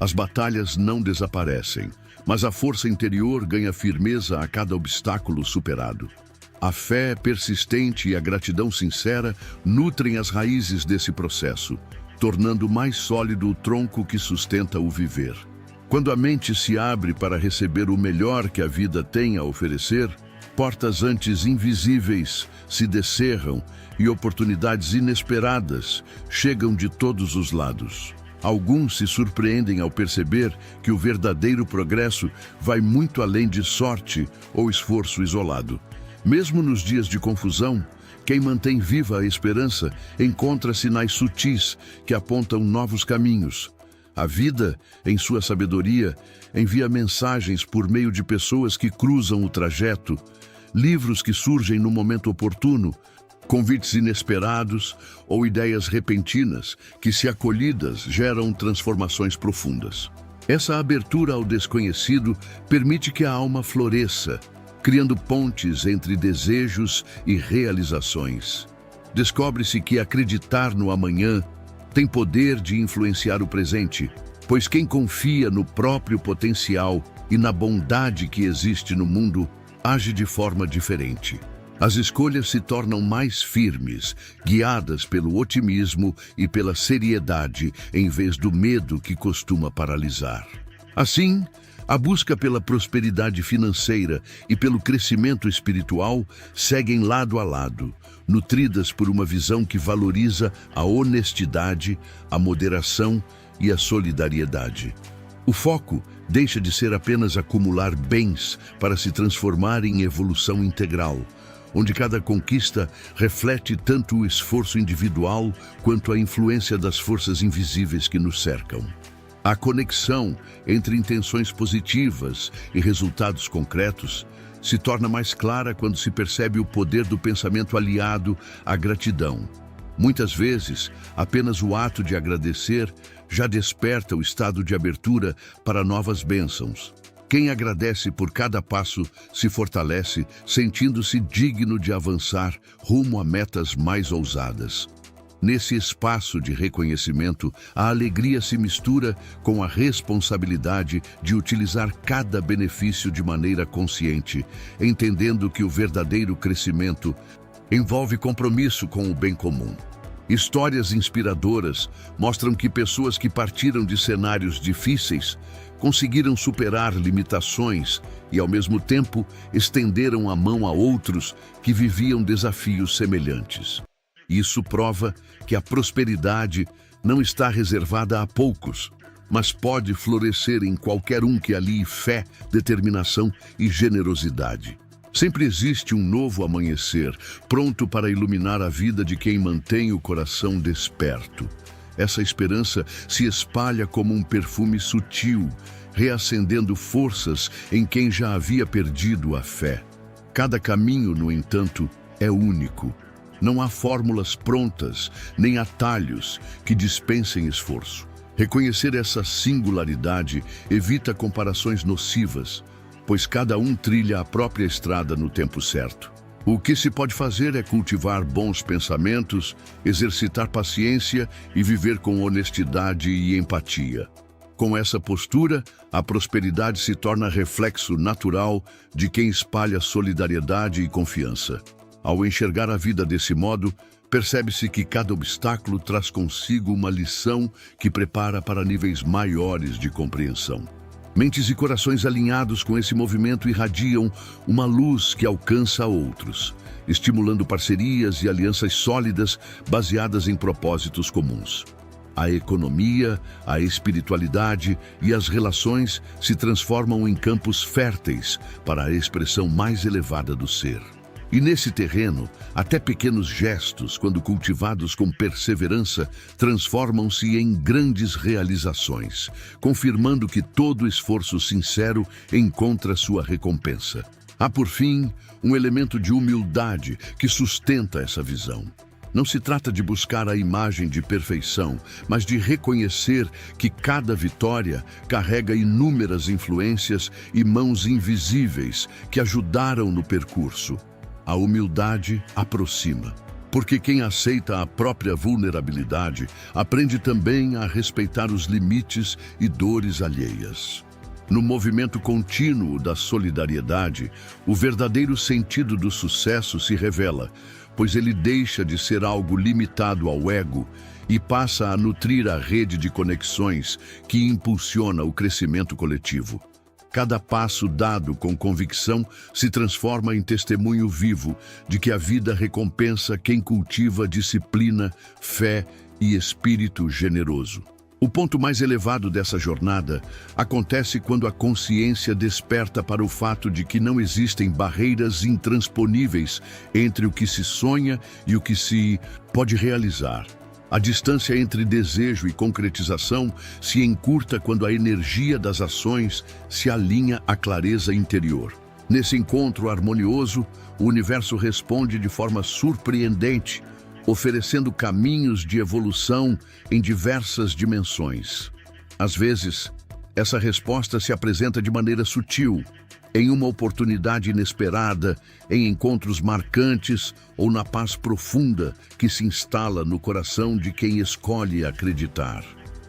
As batalhas não desaparecem, mas a força interior ganha firmeza a cada obstáculo superado. A fé persistente e a gratidão sincera nutrem as raízes desse processo, tornando mais sólido o tronco que sustenta o viver. Quando a mente se abre para receber o melhor que a vida tem a oferecer, portas antes invisíveis se descerram e oportunidades inesperadas chegam de todos os lados. Alguns se surpreendem ao perceber que o verdadeiro progresso vai muito além de sorte ou esforço isolado. Mesmo nos dias de confusão, quem mantém viva a esperança encontra sinais sutis que apontam novos caminhos. A vida, em sua sabedoria, envia mensagens por meio de pessoas que cruzam o trajeto, livros que surgem no momento oportuno, convites inesperados ou ideias repentinas que, se acolhidas, geram transformações profundas. Essa abertura ao desconhecido permite que a alma floresça, criando pontes entre desejos e realizações. Descobre-se que acreditar no amanhã tem poder de influenciar o presente, pois quem confia no próprio potencial e na bondade que existe no mundo age de forma diferente. As escolhas se tornam mais firmes, guiadas pelo otimismo e pela seriedade, em vez do medo que costuma paralisar. Assim, a busca pela prosperidade financeira e pelo crescimento espiritual seguem lado a lado, nutridas por uma visão que valoriza a honestidade, a moderação e a solidariedade. O foco deixa de ser apenas acumular bens para se transformar em evolução integral, onde cada conquista reflete tanto o esforço individual quanto a influência das forças invisíveis que nos cercam. A conexão entre intenções positivas e resultados concretos se torna mais clara quando se percebe o poder do pensamento aliado à gratidão. Muitas vezes, apenas o ato de agradecer já desperta o estado de abertura para novas bênçãos. Quem agradece por cada passo se fortalece, sentindo-se digno de avançar rumo a metas mais ousadas. Nesse espaço de reconhecimento, a alegria se mistura com a responsabilidade de utilizar cada benefício de maneira consciente, entendendo que o verdadeiro crescimento envolve compromisso com o bem comum. Histórias inspiradoras mostram que pessoas que partiram de cenários difíceis conseguiram superar limitações e, ao mesmo tempo, estenderam a mão a outros que viviam desafios semelhantes. Isso prova que a prosperidade não está reservada a poucos, mas pode florescer em qualquer um que alie fé, determinação e generosidade. Sempre existe um novo amanhecer, pronto para iluminar a vida de quem mantém o coração desperto. Essa esperança se espalha como um perfume sutil, reacendendo forças em quem já havia perdido a fé. Cada caminho, no entanto, é único. Não há fórmulas prontas, nem atalhos que dispensem esforço. Reconhecer essa singularidade evita comparações nocivas, pois cada um trilha a própria estrada no tempo certo. O que se pode fazer é cultivar bons pensamentos, exercitar paciência e viver com honestidade e empatia. Com essa postura, a prosperidade se torna reflexo natural de quem espalha solidariedade e confiança. Ao enxergar a vida desse modo, Percebe-se que cada obstáculo traz consigo uma lição que prepara para níveis maiores de compreensão. Mentes e corações alinhados com esse movimento irradiam uma luz que alcança outros, estimulando parcerias e alianças sólidas baseadas em propósitos comuns. A economia, a espiritualidade e as relações se transformam em campos férteis para a expressão mais elevada do ser. E nesse terreno, até pequenos gestos, quando cultivados com perseverança, transformam-se em grandes realizações, confirmando que todo esforço sincero encontra sua recompensa. Há, por fim, um elemento de humildade que sustenta essa visão. Não se trata de buscar a imagem de perfeição, mas de reconhecer que cada vitória carrega inúmeras influências e mãos invisíveis que ajudaram no percurso. A humildade aproxima, porque quem aceita a própria vulnerabilidade aprende também a respeitar os limites e dores alheias. No movimento contínuo da solidariedade, o verdadeiro sentido do sucesso se revela, pois ele deixa de ser algo limitado ao ego e passa a nutrir a rede de conexões que impulsiona o crescimento coletivo. Cada passo dado com convicção se transforma em testemunho vivo de que a vida recompensa quem cultiva disciplina, fé e espírito generoso. O ponto mais elevado dessa jornada acontece quando a consciência desperta para o fato de que não existem barreiras intransponíveis entre o que se sonha e o que se pode realizar. A distância entre desejo e concretização se encurta quando a energia das ações se alinha à clareza interior. Nesse encontro harmonioso, o universo responde de forma surpreendente, oferecendo caminhos de evolução em diversas dimensões. Às vezes, essa resposta se apresenta de maneira sutil, em uma oportunidade inesperada, em encontros marcantes ou na paz profunda que se instala no coração de quem escolhe acreditar.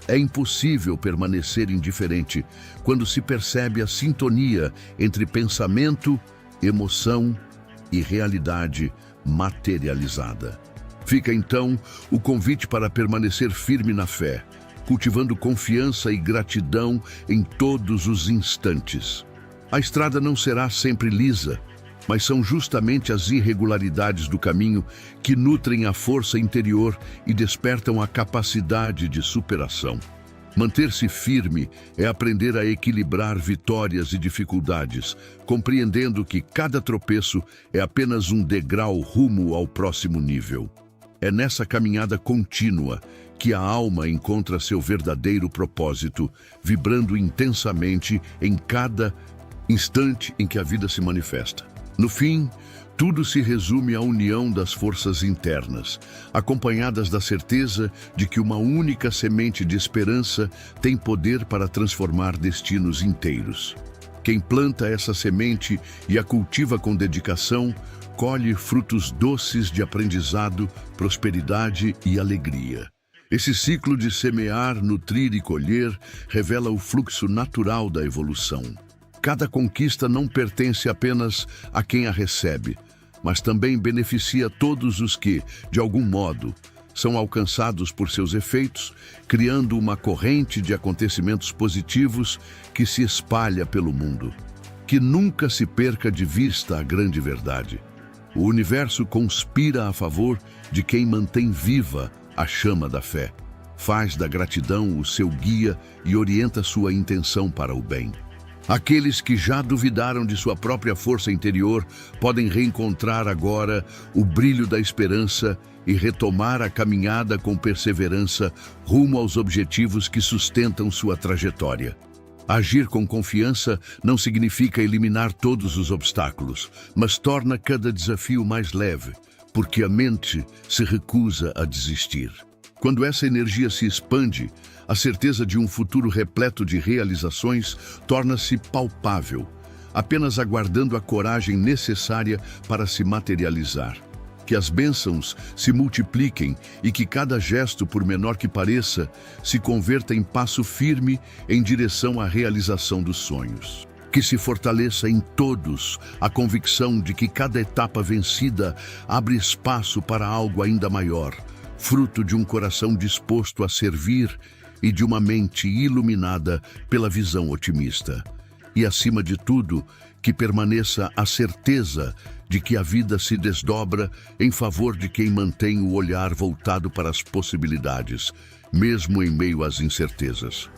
É impossível permanecer indiferente quando se percebe a sintonia entre pensamento, emoção e realidade materializada. Fica então o convite para permanecer firme na fé, cultivando confiança e gratidão em todos os instantes. A estrada não será sempre lisa, mas são justamente as irregularidades do caminho que nutrem a força interior e despertam a capacidade de superação. Manter-se firme é aprender a equilibrar vitórias e dificuldades, compreendendo que cada tropeço é apenas um degrau rumo ao próximo nível. É nessa caminhada contínua que a alma encontra seu verdadeiro propósito, vibrando intensamente em cada instante em que a vida se manifesta. No fim, tudo se resume à união das forças internas, acompanhadas da certeza de que uma única semente de esperança tem poder para transformar destinos inteiros. Quem planta essa semente e a cultiva com dedicação, colhe frutos doces de aprendizado, prosperidade e alegria. Esse ciclo de semear, nutrir e colher revela o fluxo natural da evolução. Cada conquista não pertence apenas a quem a recebe, mas também beneficia todos os que, de algum modo, são alcançados por seus efeitos, criando uma corrente de acontecimentos positivos que se espalha pelo mundo. Que nunca se perca de vista a grande verdade. O universo conspira a favor de quem mantém viva a chama da fé, faz da gratidão o seu guia e orienta sua intenção para o bem. Aqueles que já duvidaram de sua própria força interior podem reencontrar agora o brilho da esperança e retomar a caminhada com perseverança rumo aos objetivos que sustentam sua trajetória. Agir com confiança não significa eliminar todos os obstáculos, mas torna cada desafio mais leve, porque a mente se recusa a desistir. Quando essa energia se expande, a certeza de um futuro repleto de realizações torna-se palpável, apenas aguardando a coragem necessária para se materializar. Que as bênçãos se multipliquem e que cada gesto, por menor que pareça, se converta em passo firme em direção à realização dos sonhos. Que se fortaleça em todos a convicção de que cada etapa vencida abre espaço para algo ainda maior, fruto de um coração disposto a servir e de uma mente iluminada pela visão otimista. E, acima de tudo, que permaneça a certeza de que a vida se desdobra em favor de quem mantém o olhar voltado para as possibilidades, mesmo em meio às incertezas.